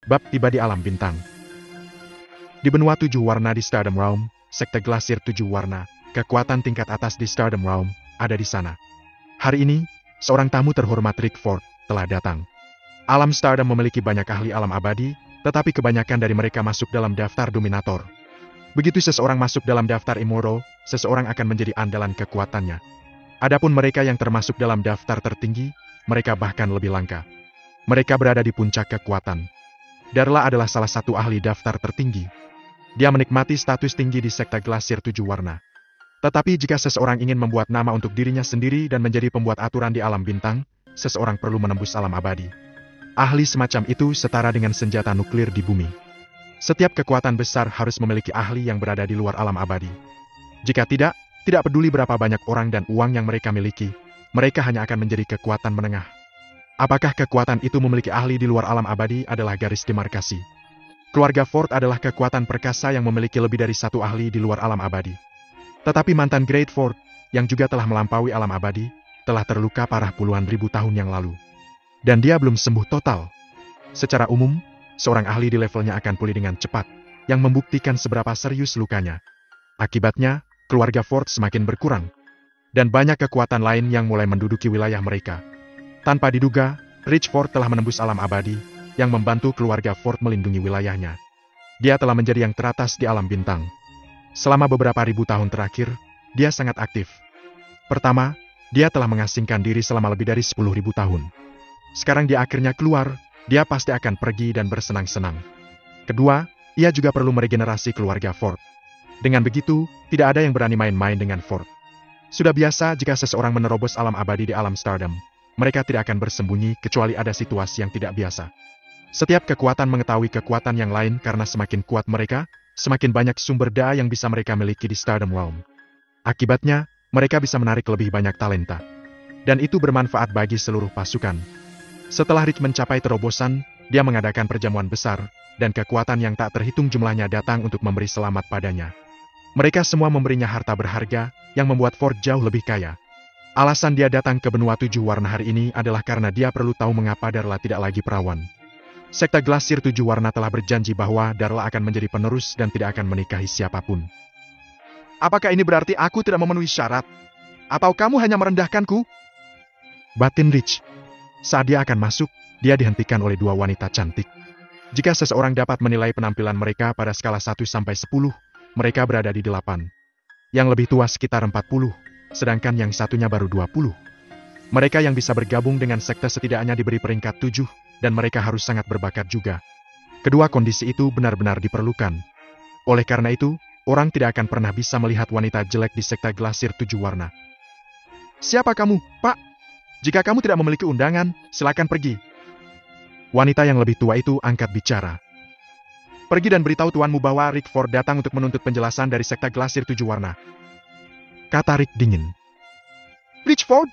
Bab tiba di alam bintang. Di benua 7 warna di Stardom Realm, sekte Glasir 7 warna, kekuatan tingkat atas di Stardom Realm, ada di sana. Hari ini, seorang tamu terhormat Rick Ford telah datang. Alam Stardom memiliki banyak ahli alam abadi, tetapi kebanyakan dari mereka masuk dalam daftar dominator. Begitu seseorang masuk dalam daftar Immortal, seseorang akan menjadi andalan kekuatannya. Adapun mereka yang termasuk dalam daftar tertinggi, mereka bahkan lebih langka. Mereka berada di puncak kekuatan. Darla adalah salah satu ahli daftar tertinggi. Dia menikmati status tinggi di sekte Glasir 7 warna. Tetapi jika seseorang ingin membuat nama untuk dirinya sendiri dan menjadi pembuat aturan di alam bintang, seseorang perlu menembus alam abadi. Ahli semacam itu setara dengan senjata nuklir di bumi. Setiap kekuatan besar harus memiliki ahli yang berada di luar alam abadi. Jika tidak peduli berapa banyak orang dan uang yang mereka miliki, mereka hanya akan menjadi kekuatan menengah. Apakah kekuatan itu memiliki ahli di luar alam abadi adalah garis demarkasi. Keluarga Ford adalah kekuatan perkasa yang memiliki lebih dari satu ahli di luar alam abadi. Tetapi mantan Great Ford, yang juga telah melampaui alam abadi, telah terluka parah puluhan ribu tahun yang lalu. Dan dia belum sembuh total. Secara umum, seorang ahli di levelnya akan pulih dengan cepat, yang membuktikan seberapa serius lukanya. Akibatnya, keluarga Ford semakin berkurang. Dan banyak kekuatan lain yang mulai menduduki wilayah mereka. Tanpa diduga, Rich Ford telah menembus alam abadi, yang membantu keluarga Ford melindungi wilayahnya. Dia telah menjadi yang teratas di alam bintang. Selama beberapa ribu tahun terakhir, dia sangat aktif. Pertama, dia telah mengasingkan diri selama lebih dari 10.000 tahun. Sekarang dia akhirnya keluar, dia pasti akan pergi dan bersenang-senang. Kedua, ia juga perlu meregenerasi keluarga Ford. Dengan begitu, tidak ada yang berani main-main dengan Ford. Sudah biasa jika seseorang menerobos alam abadi di alam Stardom. Mereka tidak akan bersembunyi kecuali ada situasi yang tidak biasa. Setiap kekuatan mengetahui kekuatan yang lain karena semakin kuat mereka, semakin banyak sumber daya yang bisa mereka miliki di Stardom Realm. Akibatnya, mereka bisa menarik lebih banyak talenta. Dan itu bermanfaat bagi seluruh pasukan. Setelah Rich mencapai terobosan, dia mengadakan perjamuan besar, dan kekuatan yang tak terhitung jumlahnya datang untuk memberi selamat padanya. Mereka semua memberinya harta berharga, yang membuat Ford jauh lebih kaya. Alasan dia datang ke benua 7 warna hari ini adalah karena dia perlu tahu mengapa Darla tidak lagi perawan. Sekte Glasir 7 warna telah berjanji bahwa Darla akan menjadi penerus dan tidak akan menikahi siapapun. Apakah ini berarti aku tidak memenuhi syarat? Atau kamu hanya merendahkanku? Batin Rich. Saat dia akan masuk, dia dihentikan oleh dua wanita cantik. Jika seseorang dapat menilai penampilan mereka pada skala 1 sampai 10, mereka berada di 8. Yang lebih tua sekitar 40. Sedangkan yang satunya baru 20. Mereka yang bisa bergabung dengan sekte setidaknya diberi peringkat 7, dan mereka harus sangat berbakat juga. Kedua kondisi itu benar-benar diperlukan. Oleh karena itu, orang tidak akan pernah bisa melihat wanita jelek di sekte Glasir 7 warna. Siapa kamu, Pak? Jika kamu tidak memiliki undangan, silakan pergi. Wanita yang lebih tua itu angkat bicara. Pergi dan beritahu tuanmu bahwa Rick Ford datang untuk menuntut penjelasan dari sekte Glasir 7 warna. Kata Rick dingin. Rich Ford?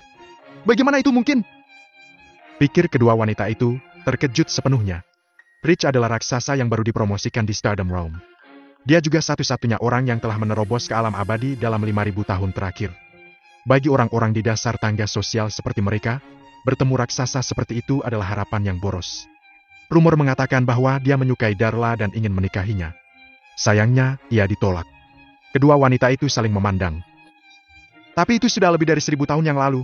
Bagaimana itu mungkin? Pikir kedua wanita itu, terkejut sepenuhnya. Rich adalah raksasa yang baru dipromosikan di Stardom Realm. Dia juga satu-satunya orang yang telah menerobos ke alam abadi dalam 5.000 tahun terakhir. Bagi orang-orang di dasar tangga sosial seperti mereka, bertemu raksasa seperti itu adalah harapan yang boros. Rumor mengatakan bahwa dia menyukai Darla dan ingin menikahinya. Sayangnya, ia ditolak. Kedua wanita itu saling memandang. Tapi itu sudah lebih dari 1.000 tahun yang lalu.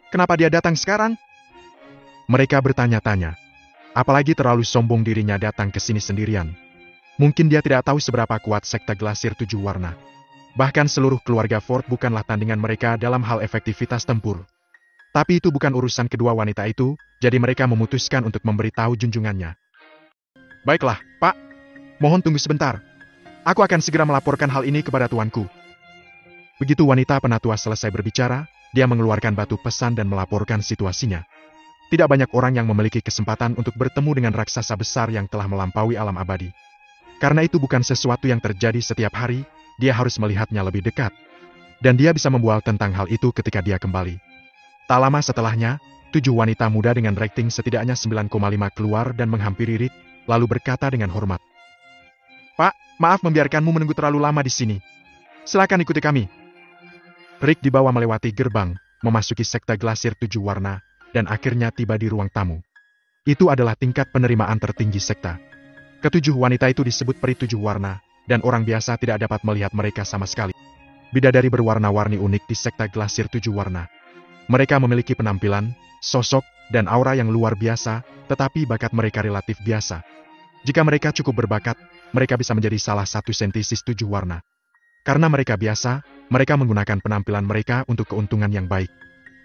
Kenapa dia datang sekarang? Mereka bertanya-tanya. Apalagi terlalu sombong dirinya datang ke sini sendirian. Mungkin dia tidak tahu seberapa kuat sekte Glasir 7 warna. Bahkan seluruh keluarga Ford bukanlah tandingan mereka dalam hal efektivitas tempur. Tapi itu bukan urusan kedua wanita itu, jadi mereka memutuskan untuk memberitahu junjungannya. Baiklah, Pak. Mohon tunggu sebentar. Aku akan segera melaporkan hal ini kepada tuanku. Begitu wanita penatua selesai berbicara, dia mengeluarkan batu pesan dan melaporkan situasinya. Tidak banyak orang yang memiliki kesempatan untuk bertemu dengan raksasa besar yang telah melampaui alam abadi. Karena itu bukan sesuatu yang terjadi setiap hari, dia harus melihatnya lebih dekat. Dan dia bisa membual tentang hal itu ketika dia kembali. Tak lama setelahnya, 7 wanita muda dengan rating setidaknya 9,5 keluar dan menghampiri Rick, lalu berkata dengan hormat. Pak, maaf membiarkanmu menunggu terlalu lama di sini. Silakan ikuti kami. Rick dibawa melewati gerbang, memasuki sekte Glasir 7 warna, dan akhirnya tiba di ruang tamu. Itu adalah tingkat penerimaan tertinggi sekte. Ketujuh wanita itu disebut peri tujuh warna, dan orang biasa tidak dapat melihat mereka sama sekali. Bidadari berwarna-warni unik di sekte Glasir tujuh warna. Mereka memiliki penampilan, sosok, dan aura yang luar biasa, tetapi bakat mereka relatif biasa. Jika mereka cukup berbakat, mereka bisa menjadi salah satu sentisis tujuh warna. Karena mereka biasa, mereka menggunakan penampilan mereka untuk keuntungan yang baik.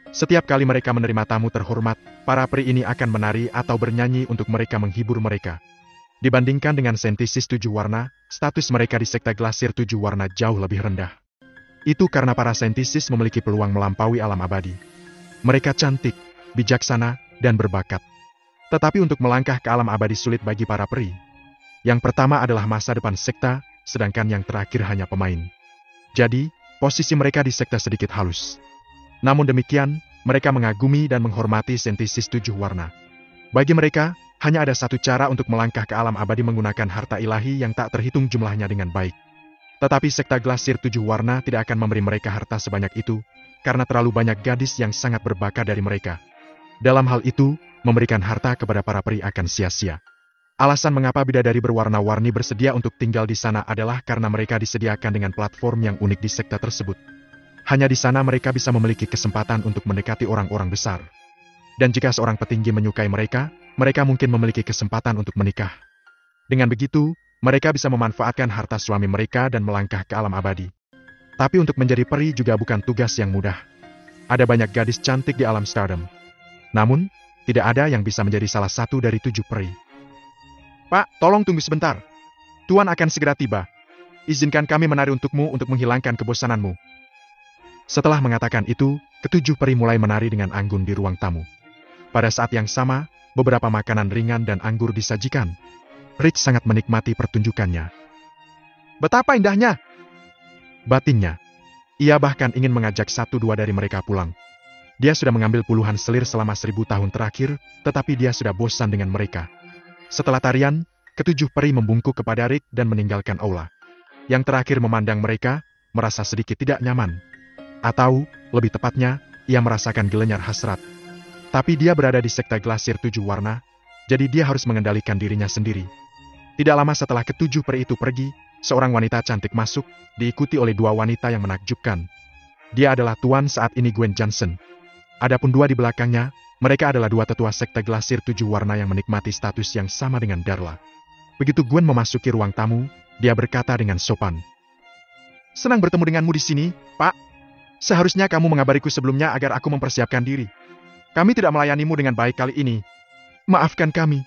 Setiap kali mereka menerima tamu terhormat, para peri ini akan menari atau bernyanyi untuk mereka menghibur mereka. Dibandingkan dengan sentisis tujuh warna, status mereka di sekte Glasir tujuh warna jauh lebih rendah. Itu karena para sentisis memiliki peluang melampaui alam abadi. Mereka cantik, bijaksana, dan berbakat. Tetapi untuk melangkah ke alam abadi sulit bagi para peri. Yang pertama adalah masa depan sekte, sedangkan yang terakhir hanya pemain. Jadi, posisi mereka di sekte sedikit halus. Namun demikian, mereka mengagumi dan menghormati sentisis tujuh warna. Bagi mereka, hanya ada satu cara untuk melangkah ke alam abadi menggunakan harta ilahi yang tak terhitung jumlahnya dengan baik. Tetapi sekte Glasir tujuh warna tidak akan memberi mereka harta sebanyak itu, karena terlalu banyak gadis yang sangat berbakat dari mereka. Dalam hal itu, memberikan harta kepada para peri akan sia-sia. Alasan mengapa bidadari berwarna-warni bersedia untuk tinggal di sana adalah karena mereka disediakan dengan platform yang unik di sekte tersebut. Hanya di sana mereka bisa memiliki kesempatan untuk mendekati orang-orang besar. Dan jika seorang petinggi menyukai mereka, mereka mungkin memiliki kesempatan untuk menikah. Dengan begitu, mereka bisa memanfaatkan harta suami mereka dan melangkah ke alam abadi. Tapi untuk menjadi peri juga bukan tugas yang mudah. Ada banyak gadis cantik di alam Stardom. Namun, tidak ada yang bisa menjadi salah satu dari tujuh peri. Pak, tolong tunggu sebentar. Tuan akan segera tiba. Izinkan kami menari untukmu untuk menghilangkan kebosananmu. Setelah mengatakan itu, ketujuh peri mulai menari dengan anggun di ruang tamu. Pada saat yang sama, beberapa makanan ringan dan anggur disajikan. Rich sangat menikmati pertunjukannya. Betapa indahnya! Batinnya. Ia bahkan ingin mengajak satu dua dari mereka pulang. Dia sudah mengambil puluhan selir selama 1000 tahun terakhir, tetapi dia sudah bosan dengan mereka. Setelah tarian, ketujuh peri membungkuk kepada Rick dan meninggalkan aula. Yang terakhir memandang mereka, merasa sedikit tidak nyaman. Atau, lebih tepatnya, ia merasakan gelenyar hasrat. Tapi dia berada di sekte Glasir tujuh warna, jadi dia harus mengendalikan dirinya sendiri. Tidak lama setelah ketujuh peri itu pergi, seorang wanita cantik masuk, diikuti oleh dua wanita yang menakjubkan. Dia adalah tuan saat ini Gwen Johnson. Adapun dua di belakangnya, mereka adalah dua tetua sekte Glasir tujuh warna yang menikmati status yang sama dengan Darla. Begitu Gwen memasuki ruang tamu, dia berkata dengan sopan. Senang bertemu denganmu di sini, Pak. Seharusnya kamu mengabariku sebelumnya agar aku mempersiapkan diri. Kami tidak melayanimu dengan baik kali ini. Maafkan kami.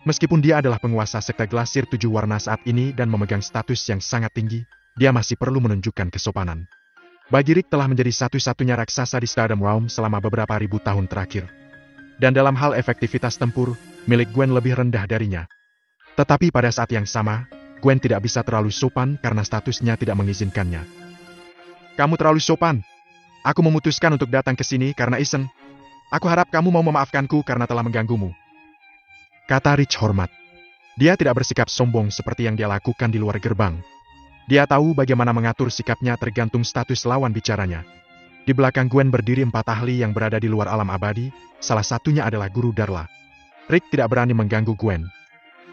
Meskipun dia adalah penguasa sekte Glasir tujuh warna saat ini dan memegang status yang sangat tinggi, dia masih perlu menunjukkan kesopanan. Bagi Rick telah menjadi satu-satunya raksasa di Stardom Realm selama beberapa ribu tahun terakhir. Dan dalam hal efektivitas tempur, milik Gwen lebih rendah darinya. Tetapi pada saat yang sama, Gwen tidak bisa terlalu sopan karena statusnya tidak mengizinkannya. Kamu terlalu sopan. Aku memutuskan untuk datang ke sini karena iseng. Aku harap kamu mau memaafkanku karena telah mengganggumu. Kata Rich hormat. Dia tidak bersikap sombong seperti yang dia lakukan di luar gerbang. Dia tahu bagaimana mengatur sikapnya tergantung status lawan bicaranya. Di belakang Gwen berdiri 4 ahli yang berada di luar alam abadi, salah satunya adalah Guru Darla. Rick tidak berani mengganggu Gwen.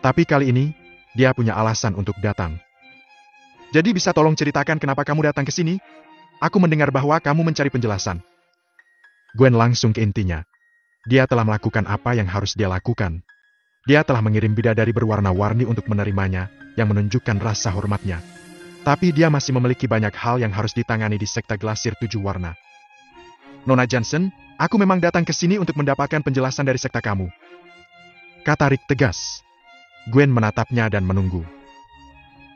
Tapi kali ini, dia punya alasan untuk datang. Jadi bisa tolong ceritakan kenapa kamu datang ke sini? Aku mendengar bahwa kamu mencari penjelasan. Gwen langsung ke intinya. Dia telah melakukan apa yang harus dia lakukan. Dia telah mengirim bidadari berwarna-warni untuk menerimanya, yang menunjukkan rasa hormatnya. Tapi dia masih memiliki banyak hal yang harus ditangani di sekte Glasir tujuh warna. Nona Johnson, aku memang datang ke sini untuk mendapatkan penjelasan dari sekte kamu. Kata Rick tegas. Gwen menatapnya dan menunggu.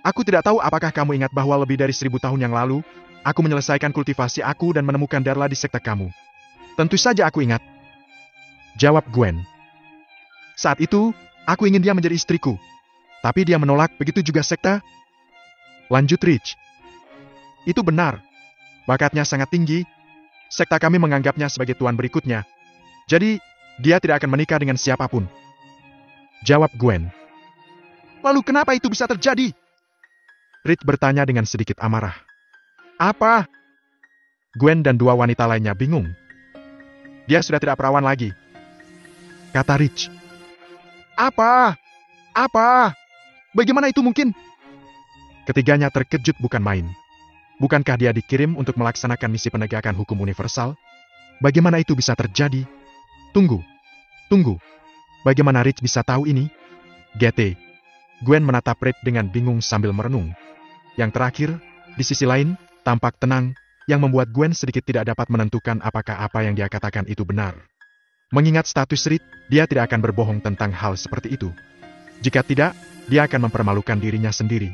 Aku tidak tahu apakah kamu ingat bahwa lebih dari 1000 tahun yang lalu, aku menyelesaikan kultivasi aku dan menemukan Darla di sekte kamu. Tentu saja aku ingat. Jawab Gwen. Saat itu, aku ingin dia menjadi istriku. Tapi dia menolak, begitu juga sekte. Lanjut Rich. Itu benar. Bakatnya sangat tinggi. Sekte kami menganggapnya sebagai tuan berikutnya. Jadi, dia tidak akan menikah dengan siapapun. Jawab Gwen. Lalu kenapa itu bisa terjadi? Rich bertanya dengan sedikit amarah. Apa? Gwen dan dua wanita lainnya bingung. Dia sudah tidak perawan lagi. Kata Rich. Apa? Apa? Bagaimana itu mungkin? Ketiganya terkejut bukan main. Bukankah dia dikirim untuk melaksanakan misi penegakan hukum universal? Bagaimana itu bisa terjadi? Tunggu. Bagaimana Rich bisa tahu ini? GT. Gwen menatap Reed dengan bingung sambil merenung. Yang terakhir, di sisi lain, tampak tenang, yang membuat Gwen sedikit tidak dapat menentukan apakah apa yang dia katakan itu benar. Mengingat status Reed, dia tidak akan berbohong tentang hal seperti itu. Jika tidak, dia akan mempermalukan dirinya sendiri.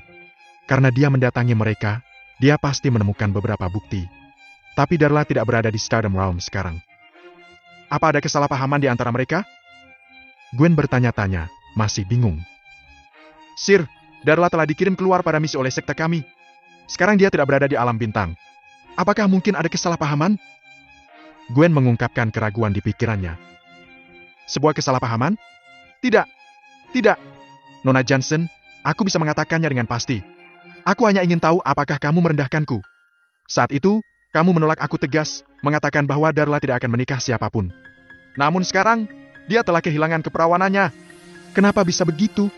Karena dia mendatangi mereka, dia pasti menemukan beberapa bukti. Tapi Darla tidak berada di Stardom Realm sekarang. Apa ada kesalahpahaman di antara mereka? Gwen bertanya-tanya, masih bingung. Sir, Darla telah dikirim keluar pada misi oleh sekte kami. Sekarang dia tidak berada di alam bintang. Apakah mungkin ada kesalahpahaman? Gwen mengungkapkan keraguan di pikirannya. Sebuah kesalahpahaman? Tidak. Nona Johnson, aku bisa mengatakannya dengan pasti. Aku hanya ingin tahu apakah kamu merendahkanku. Saat itu, kamu menolak aku tegas, mengatakan bahwa Darla tidak akan menikah siapapun. Namun sekarang, dia telah kehilangan keperawanannya. Kenapa bisa begitu?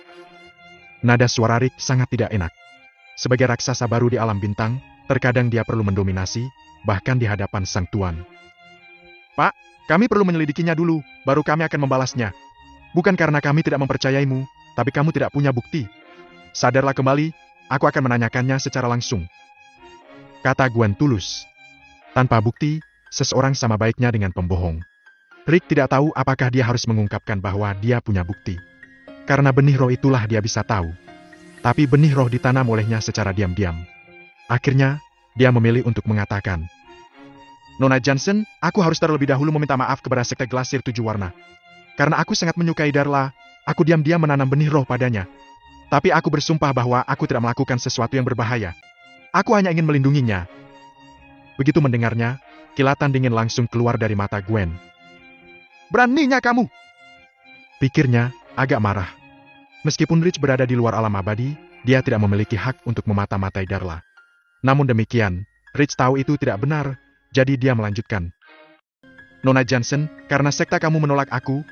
Nada suara Rick sangat tidak enak. Sebagai raksasa baru di alam bintang, terkadang dia perlu mendominasi, bahkan di hadapan sang tuan. Pak, kami perlu menyelidikinya dulu, baru kami akan membalasnya. Bukan karena kami tidak mempercayaimu, tapi kamu tidak punya bukti. Sadarlah kembali, aku akan menanyakannya secara langsung. Kata Gwen tulus. Tanpa bukti, seseorang sama baiknya dengan pembohong. Rick tidak tahu apakah dia harus mengungkapkan bahwa dia punya bukti. Karena benih roh itulah dia bisa tahu. Tapi benih roh ditanam olehnya secara diam-diam. Akhirnya, dia memilih untuk mengatakan, Nona Johnson, aku harus terlebih dahulu meminta maaf kepada sekte Glasir 7 Warna. Karena aku sangat menyukai Darla, aku diam-diam menanam benih roh padanya. Tapi aku bersumpah bahwa aku tidak melakukan sesuatu yang berbahaya. Aku hanya ingin melindunginya. Begitu mendengarnya, kilatan dingin langsung keluar dari mata Gwen. Beraninya kamu! Pikirnya, agak marah. Meskipun Rich berada di luar alam abadi, dia tidak memiliki hak untuk memata-matai Darla. Namun demikian, Rich tahu itu tidak benar, jadi dia melanjutkan. Nona Johnson, karena sekte kamu menolak aku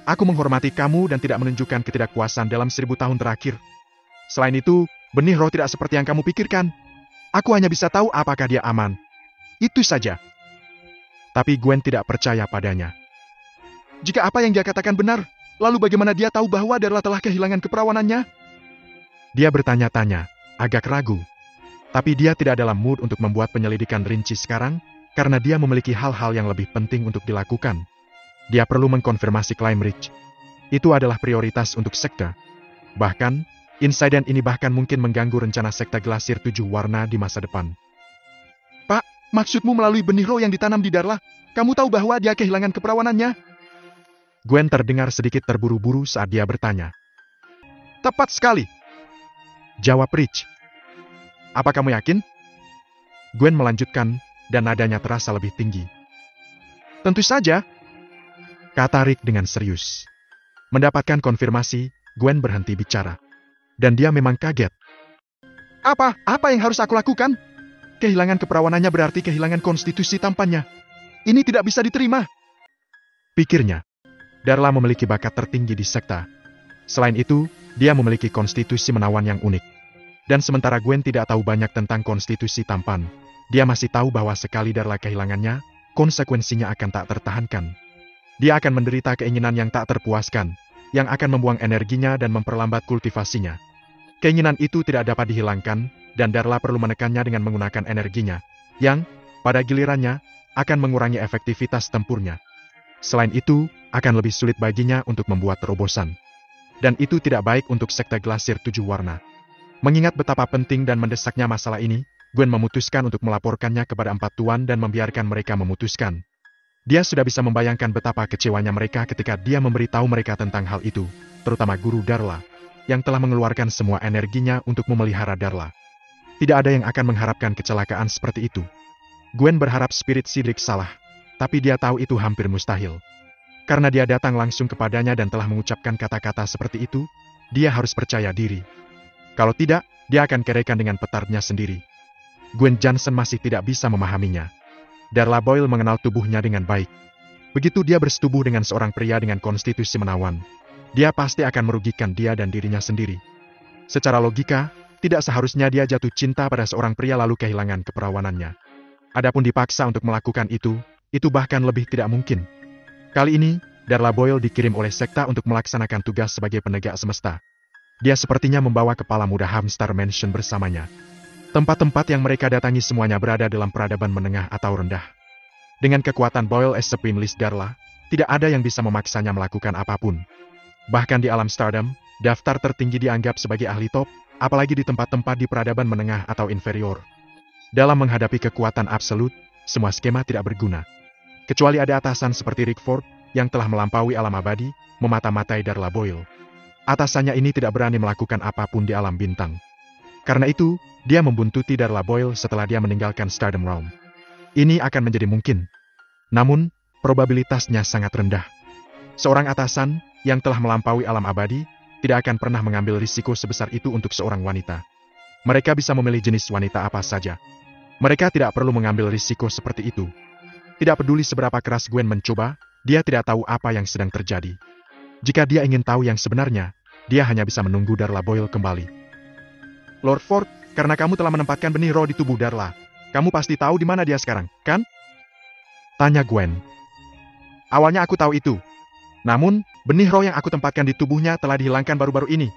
menghormati kamu dan tidak menunjukkan ketidakpuasan dalam 1000 tahun terakhir. Selain itu, benih roh tidak seperti yang kamu pikirkan. Aku hanya bisa tahu apakah dia aman. Itu saja. Tapi Gwen tidak percaya padanya. Jika apa yang dia katakan benar, lalu bagaimana dia tahu bahwa Darla telah kehilangan keperawanannya? Dia bertanya-tanya, agak ragu. Tapi dia tidak dalam mood untuk membuat penyelidikan rinci sekarang, karena dia memiliki hal-hal yang lebih penting untuk dilakukan. Dia perlu mengkonfirmasi klaim Rich. Itu adalah prioritas untuk sekte. Bahkan, insiden ini bahkan mungkin mengganggu rencana sekte Glasir 7 Warna di masa depan. Pak, maksudmu melalui benih roh yang ditanam di Darla, kamu tahu bahwa dia kehilangan keperawanannya? Gwen terdengar sedikit terburu-buru saat dia bertanya. Tepat sekali. Jawab Rich. Apa kamu yakin? Gwen melanjutkan, dan nadanya terasa lebih tinggi. Tentu saja. Kata Rick dengan serius. Mendapatkan konfirmasi, Gwen berhenti bicara. Dan dia memang kaget. Apa yang harus aku lakukan? Kehilangan keperawanannya berarti kehilangan konstitusi tampannya. Ini tidak bisa diterima. Pikirnya. Darla memiliki bakat tertinggi di sekte. Selain itu, dia memiliki konstitusi menawan yang unik. Dan sementara Gwen tidak tahu banyak tentang konstitusi tampan, dia masih tahu bahwa sekali Darla kehilangannya, konsekuensinya akan tak tertahankan. Dia akan menderita keinginan yang tak terpuaskan, yang akan membuang energinya dan memperlambat kultivasinya. Keinginan itu tidak dapat dihilangkan, dan Darla perlu menekannya dengan menggunakan energinya, yang, pada gilirannya, akan mengurangi efektivitas tempurnya. Selain itu, akan lebih sulit baginya untuk membuat terobosan. Dan itu tidak baik untuk sekte Glasir 7 Warna. Mengingat betapa penting dan mendesaknya masalah ini, Gwen memutuskan untuk melaporkannya kepada empat tuan dan membiarkan mereka memutuskan. Dia sudah bisa membayangkan betapa kecewanya mereka ketika dia memberitahu mereka tentang hal itu, terutama guru Darla, yang telah mengeluarkan semua energinya untuk memelihara Darla. Tidak ada yang akan mengharapkan kecelakaan seperti itu. Gwen berharap spirit Sidric salah, tapi dia tahu itu hampir mustahil. Karena dia datang langsung kepadanya dan telah mengucapkan kata-kata seperti itu, dia harus percaya diri. Kalau tidak, dia akan kerekan dengan petarnya sendiri. Gwen Johnson masih tidak bisa memahaminya. Darla Boyle mengenal tubuhnya dengan baik. Begitu dia bersetubuh dengan seorang pria dengan konstitusi menawan, dia pasti akan merugikan dia dan dirinya sendiri. Secara logika, tidak seharusnya dia jatuh cinta pada seorang pria lalu kehilangan keperawanannya. Adapun dipaksa untuk melakukan itu bahkan lebih tidak mungkin. Kali ini, Darla Boyle dikirim oleh sekta untuk melaksanakan tugas sebagai penegak semesta. Dia sepertinya membawa kepala muda Hamstar Mansion bersamanya. Tempat-tempat yang mereka datangi semuanya berada dalam peradaban menengah atau rendah. Dengan kekuatan Boyle as a Pinlist Darla, tidak ada yang bisa memaksanya melakukan apapun. Bahkan di alam Stardom, daftar tertinggi dianggap sebagai ahli top, apalagi di tempat-tempat di peradaban menengah atau inferior. Dalam menghadapi kekuatan absolut, semua skema tidak berguna. Kecuali ada atasan seperti Rick Ford, yang telah melampaui alam abadi, memata-matai Darla Boyle. Atasannya ini tidak berani melakukan apapun di alam bintang. Karena itu, dia membuntuti Darla Boyle setelah dia meninggalkan Stardom Realm. Ini akan menjadi mungkin. Namun, probabilitasnya sangat rendah. Seorang atasan, yang telah melampaui alam abadi, tidak akan pernah mengambil risiko sebesar itu untuk seorang wanita. Mereka bisa memilih jenis wanita apa saja. Mereka tidak perlu mengambil risiko seperti itu. Tidak peduli seberapa keras Gwen mencoba, dia tidak tahu apa yang sedang terjadi. Jika dia ingin tahu yang sebenarnya, dia hanya bisa menunggu Darla Boyle kembali. Lord Ford, karena kamu telah menempatkan benih roh di tubuh Darla, kamu pasti tahu di mana dia sekarang, kan? Tanya Gwen. Awalnya aku tahu itu. Namun, benih roh yang aku tempatkan di tubuhnya telah dihilangkan baru-baru ini.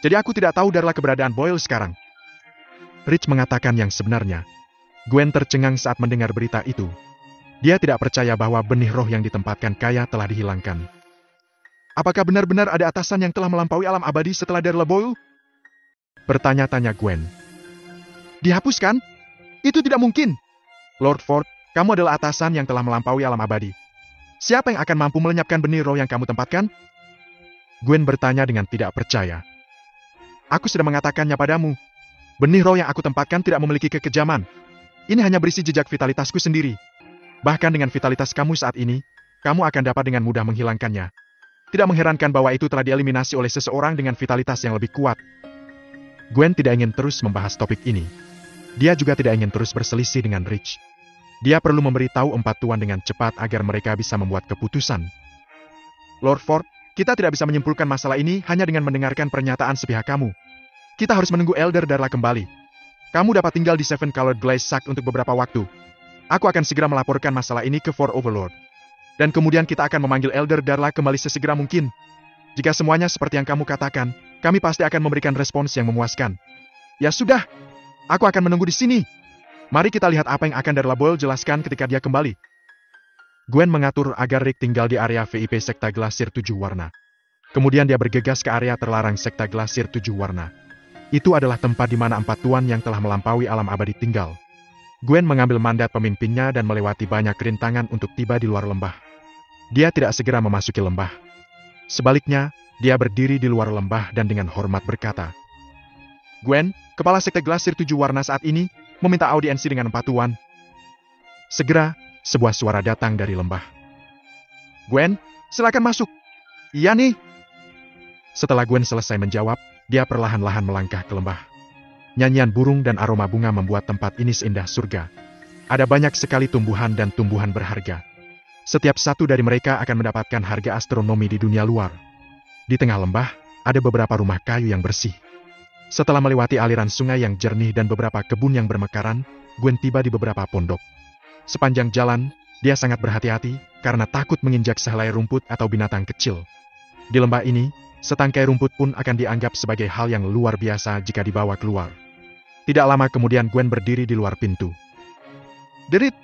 Jadi aku tidak tahu Darla keberadaan Boyle sekarang. Rich mengatakan yang sebenarnya. Gwen tercengang saat mendengar berita itu. Dia tidak percaya bahwa benih roh yang ditempatkan Kaya telah dihilangkan. Apakah benar-benar ada atasan yang telah melampaui alam abadi setelah Darla Boyle? Bertanya-tanya Gwen. Dihapuskan? Itu tidak mungkin. Lord Ford, kamu adalah atasan yang telah melampaui alam abadi. Siapa yang akan mampu melenyapkan benih roh yang kamu tempatkan? Gwen bertanya dengan tidak percaya. Aku sudah mengatakannya padamu. Benih roh yang aku tempatkan tidak memiliki kekejaman. Ini hanya berisi jejak vitalitasku sendiri. Bahkan dengan vitalitas kamu saat ini, kamu akan dapat dengan mudah menghilangkannya. Tidak mengherankan bahwa itu telah dieliminasi oleh seseorang dengan vitalitas yang lebih kuat. Gwen tidak ingin terus membahas topik ini. Dia juga tidak ingin terus berselisih dengan Rich. Dia perlu memberitahu empat tuan dengan cepat agar mereka bisa membuat keputusan. Lord Ford, kita tidak bisa menyimpulkan masalah ini hanya dengan mendengarkan pernyataan sepihak kamu. Kita harus menunggu Elder Darla kembali. Kamu dapat tinggal di Seven Colored Glaze Sack untuk beberapa waktu. Aku akan segera melaporkan masalah ini ke Four Overlord. Dan kemudian kita akan memanggil Elder Darla kembali sesegera mungkin. Jika semuanya seperti yang kamu katakan, kami pasti akan memberikan respons yang memuaskan. Ya sudah, aku akan menunggu di sini. Mari kita lihat apa yang akan Darla Boyle jelaskan ketika dia kembali. Gwen mengatur agar Rick tinggal di area VIP Sekta Glasir 7 Warna. Kemudian dia bergegas ke area terlarang Sekta Glasir 7 Warna. Itu adalah tempat di mana empat tuan yang telah melampaui alam abadi tinggal. Gwen mengambil mandat pemimpinnya dan melewati banyak rintangan untuk tiba di luar lembah. Dia tidak segera memasuki lembah. Sebaliknya, dia berdiri di luar lembah dan dengan hormat berkata, Gwen, Kepala Sekte Glasir 7 Warna saat ini, meminta audiensi dengan empat tuan. Segera, sebuah suara datang dari lembah. Gwen, silakan masuk. Iya nih. Setelah Gwen selesai menjawab, dia perlahan-lahan melangkah ke lembah. Nyanyian burung dan aroma bunga membuat tempat ini seindah surga. Ada banyak sekali tumbuhan dan tumbuhan berharga. Setiap satu dari mereka akan mendapatkan harga astronomi di dunia luar. Di tengah lembah, ada beberapa rumah kayu yang bersih. Setelah melewati aliran sungai yang jernih dan beberapa kebun yang bermekaran, Gwen tiba di beberapa pondok. Sepanjang jalan, dia sangat berhati-hati karena takut menginjak sehelai rumput atau binatang kecil. Di lembah ini, setangkai rumput pun akan dianggap sebagai hal yang luar biasa jika dibawa keluar. Tidak lama kemudian Gwen berdiri di luar pintu. Derit!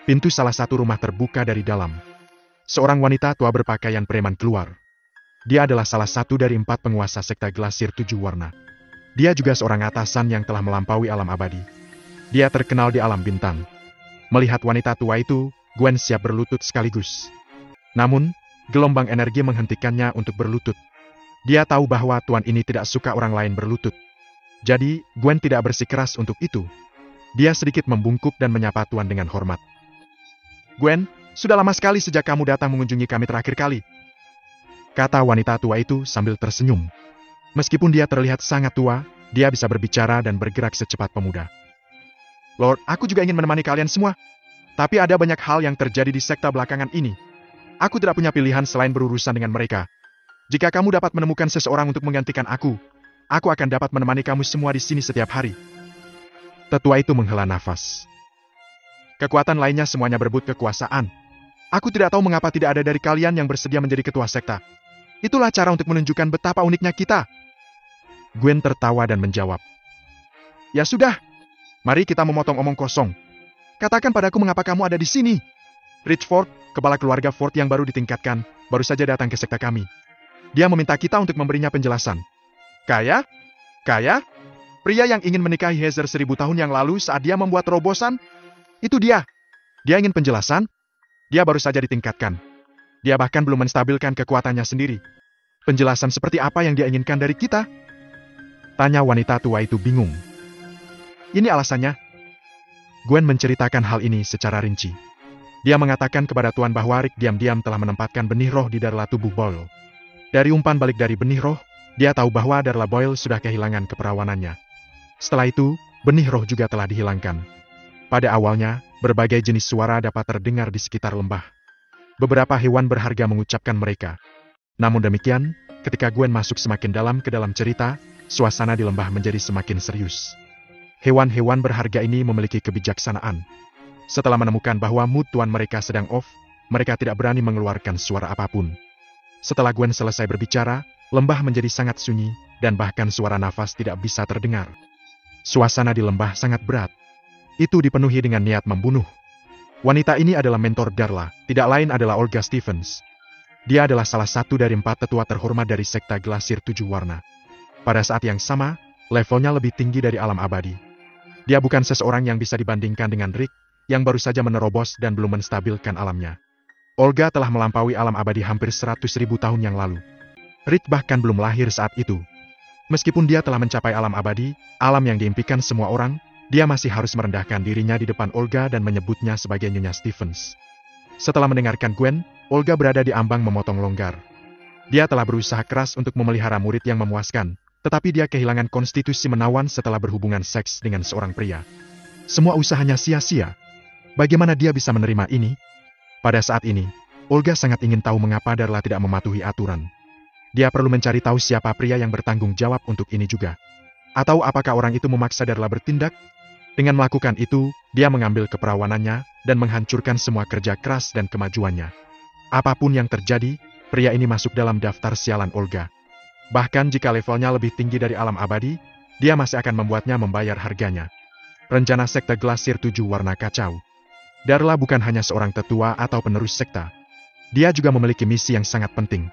Pintu salah satu rumah terbuka dari dalam. Seorang wanita tua berpakaian preman keluar. Dia adalah salah satu dari 4 penguasa Sekta Glasir 7 Warna. Dia juga seorang atasan yang telah melampaui alam abadi. Dia terkenal di alam bintang. Melihat wanita tua itu, Gwen siap berlutut sekaligus. Namun, gelombang energi menghentikannya untuk berlutut. Dia tahu bahwa tuan ini tidak suka orang lain berlutut. Jadi, Gwen tidak bersikeras untuk itu. Dia sedikit membungkuk dan menyapa tuan dengan hormat. Gwen, sudah lama sekali sejak kamu datang mengunjungi kami terakhir kali. Kata wanita tua itu sambil tersenyum. Meskipun dia terlihat sangat tua, dia bisa berbicara dan bergerak secepat pemuda. Lord, aku juga ingin menemani kalian semua. Tapi ada banyak hal yang terjadi di sekta belakangan ini. Aku tidak punya pilihan selain berurusan dengan mereka. Jika kamu dapat menemukan seseorang untuk menggantikan aku akan dapat menemani kamu semua di sini setiap hari. Tetua itu menghela nafas. Kekuatan lainnya semuanya berebut kekuasaan. Aku tidak tahu mengapa tidak ada dari kalian yang bersedia menjadi ketua sekta. Itulah cara untuk menunjukkan betapa uniknya kita. Gwen tertawa dan menjawab. Ya sudah, mari kita memotong omong kosong. Katakan padaku mengapa kamu ada di sini. Richford, kepala keluarga Ford yang baru ditingkatkan, baru saja datang ke sekta kami. Dia meminta kita untuk memberinya penjelasan. Kaya? Kaya? Pria yang ingin menikahi Heather 1000 tahun yang lalu saat dia membuat terobosan? Itu dia. Dia ingin penjelasan? Dia baru saja ditingkatkan. Dia bahkan belum menstabilkan kekuatannya sendiri. Penjelasan seperti apa yang dia inginkan dari kita? Tanya wanita tua itu bingung. Ini alasannya. Gwen menceritakan hal ini secara rinci. Dia mengatakan kepada Tuan bahwa Rick diam-diam telah menempatkan benih roh di darlah tubuh Boyle. Dari umpan balik dari benih roh, dia tahu bahwa darlah Boyle sudah kehilangan keperawanannya. Setelah itu, benih roh juga telah dihilangkan. Pada awalnya, berbagai jenis suara dapat terdengar di sekitar lembah. Beberapa hewan berharga mengucapkan mereka. Namun demikian, ketika Gwen masuk semakin dalam ke dalam cerita, suasana di lembah menjadi semakin serius. Hewan-hewan berharga ini memiliki kebijaksanaan. Setelah menemukan bahwa mood tuan mereka sedang off, mereka tidak berani mengeluarkan suara apapun. Setelah Gwen selesai berbicara, lembah menjadi sangat sunyi, dan bahkan suara nafas tidak bisa terdengar. Suasana di lembah sangat berat. Itu dipenuhi dengan niat membunuh. Wanita ini adalah mentor Darla, tidak lain adalah Olga Stevens. Dia adalah salah satu dari 4 tetua terhormat dari sekta Glasir 7 Warna. Pada saat yang sama, levelnya lebih tinggi dari alam abadi. Dia bukan seseorang yang bisa dibandingkan dengan Rick, yang baru saja menerobos dan belum menstabilkan alamnya. Olga telah melampaui alam abadi hampir 100.000 tahun yang lalu. Rick bahkan belum lahir saat itu. Meskipun dia telah mencapai alam abadi, alam yang diimpikan semua orang, dia masih harus merendahkan dirinya di depan Olga dan menyebutnya sebagai Nyonya Stevens. Setelah mendengarkan Gwen, Olga berada di ambang memotong longgar. Dia telah berusaha keras untuk memelihara murid yang memuaskan, tetapi dia kehilangan konstitusi menawan setelah berhubungan seks dengan seorang pria. Semua usahanya sia-sia. Bagaimana dia bisa menerima ini? Pada saat ini, Olga sangat ingin tahu mengapa Darla tidak mematuhi aturan. Dia perlu mencari tahu siapa pria yang bertanggung jawab untuk ini juga. Atau apakah orang itu memaksa Darla bertindak? Dengan melakukan itu, dia mengambil keperawanannya dan menghancurkan semua kerja keras dan kemajuannya. Apapun yang terjadi, pria ini masuk dalam daftar sialan Olga. Bahkan jika levelnya lebih tinggi dari alam abadi, dia masih akan membuatnya membayar harganya. Rencana sekte Glasir 7 Warna kacau. Darla bukan hanya seorang tetua atau penerus sekta. Dia juga memiliki misi yang sangat penting.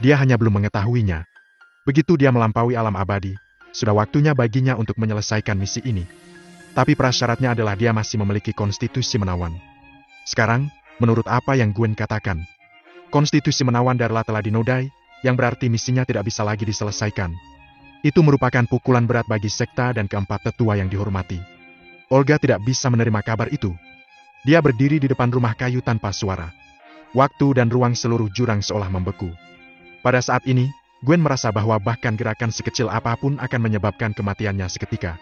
Dia hanya belum mengetahuinya. Begitu dia melampaui alam abadi, sudah waktunya baginya untuk menyelesaikan misi ini. Tapi prasyaratnya adalah dia masih memiliki konstitusi menawan. Sekarang, menurut apa yang Gwen katakan, konstitusi menawan Darla telah dinodai, yang berarti misinya tidak bisa lagi diselesaikan. Itu merupakan pukulan berat bagi sekta dan keempat tetua yang dihormati. Olga tidak bisa menerima kabar itu. Dia berdiri di depan rumah kayu tanpa suara. Waktu dan ruang seluruh jurang seolah membeku. Pada saat ini, Gwen merasa bahwa bahkan gerakan sekecil apapun akan menyebabkan kematiannya seketika.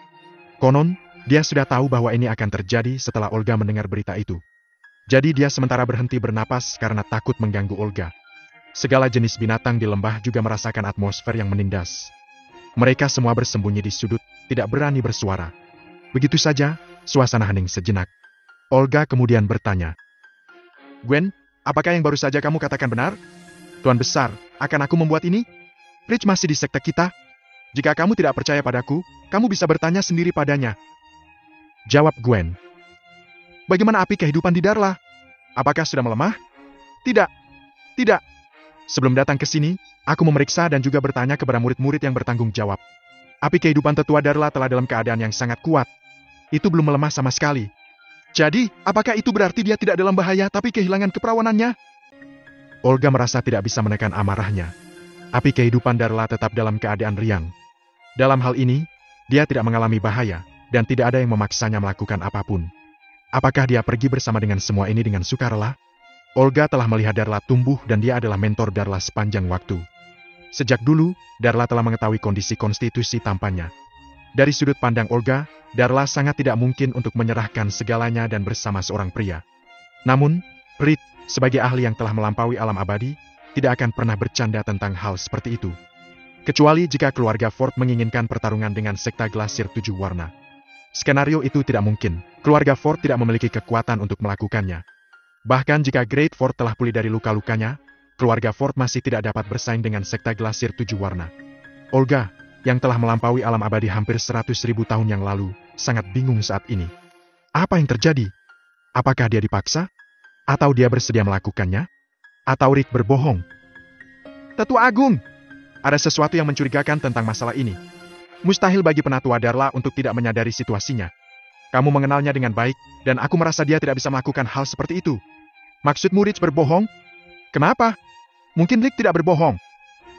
Konon, dia sudah tahu bahwa ini akan terjadi setelah Olga mendengar berita itu. Jadi dia sementara berhenti bernapas karena takut mengganggu Olga. Segala jenis binatang di lembah juga merasakan atmosfer yang menindas. Mereka semua bersembunyi di sudut, tidak berani bersuara. Begitu saja, suasana hening sejenak. Olga kemudian bertanya, "Gwen, apakah yang baru saja kamu katakan benar? Tuan Besar, akan aku membuat ini? Rich masih di sekte kita. Jika kamu tidak percaya padaku, kamu bisa bertanya sendiri padanya." Jawab Gwen. "Bagaimana api kehidupan di Darla? Apakah sudah melemah?" "Tidak. Tidak. Sebelum datang ke sini, aku memeriksa dan juga bertanya kepada murid-murid yang bertanggung jawab. Api kehidupan tetua Darla telah dalam keadaan yang sangat kuat. Itu belum melemah sama sekali. Jadi, apakah itu berarti dia tidak dalam bahaya tapi kehilangan keperawanannya?" Olga merasa tidak bisa menekan amarahnya. Api kehidupan Darla tetap dalam keadaan riang. Dalam hal ini, dia tidak mengalami bahaya, dan tidak ada yang memaksanya melakukan apapun. Apakah dia pergi bersama dengan semua ini dengan sukarela? Olga telah melihat Darla tumbuh dan dia adalah mentor Darla sepanjang waktu. Sejak dulu, Darla telah mengetahui kondisi konstitusi tampannya. Dari sudut pandang Olga, Darla sangat tidak mungkin untuk menyerahkan segalanya dan bersama seorang pria. Namun, Reed, sebagai ahli yang telah melampaui alam abadi, tidak akan pernah bercanda tentang hal seperti itu. Kecuali jika keluarga Ford menginginkan pertarungan dengan sekte Glasir 7 Warna. Skenario itu tidak mungkin. Keluarga Ford tidak memiliki kekuatan untuk melakukannya. Bahkan jika Great Ford telah pulih dari luka-lukanya, keluarga Ford masih tidak dapat bersaing dengan sekte Glasir 7 Warna. Olga, yang telah melampaui alam abadi hampir 100.000 tahun yang lalu, sangat bingung saat ini. Apa yang terjadi? Apakah dia dipaksa? Atau dia bersedia melakukannya? Atau Rick berbohong? Tetua Agung! Ada sesuatu yang mencurigakan tentang masalah ini. Mustahil bagi penatua Darla untuk tidak menyadari situasinya. Kamu mengenalnya dengan baik, dan aku merasa dia tidak bisa melakukan hal seperti itu. Maksudmu Rick berbohong? Kenapa? Mungkin Rick tidak berbohong.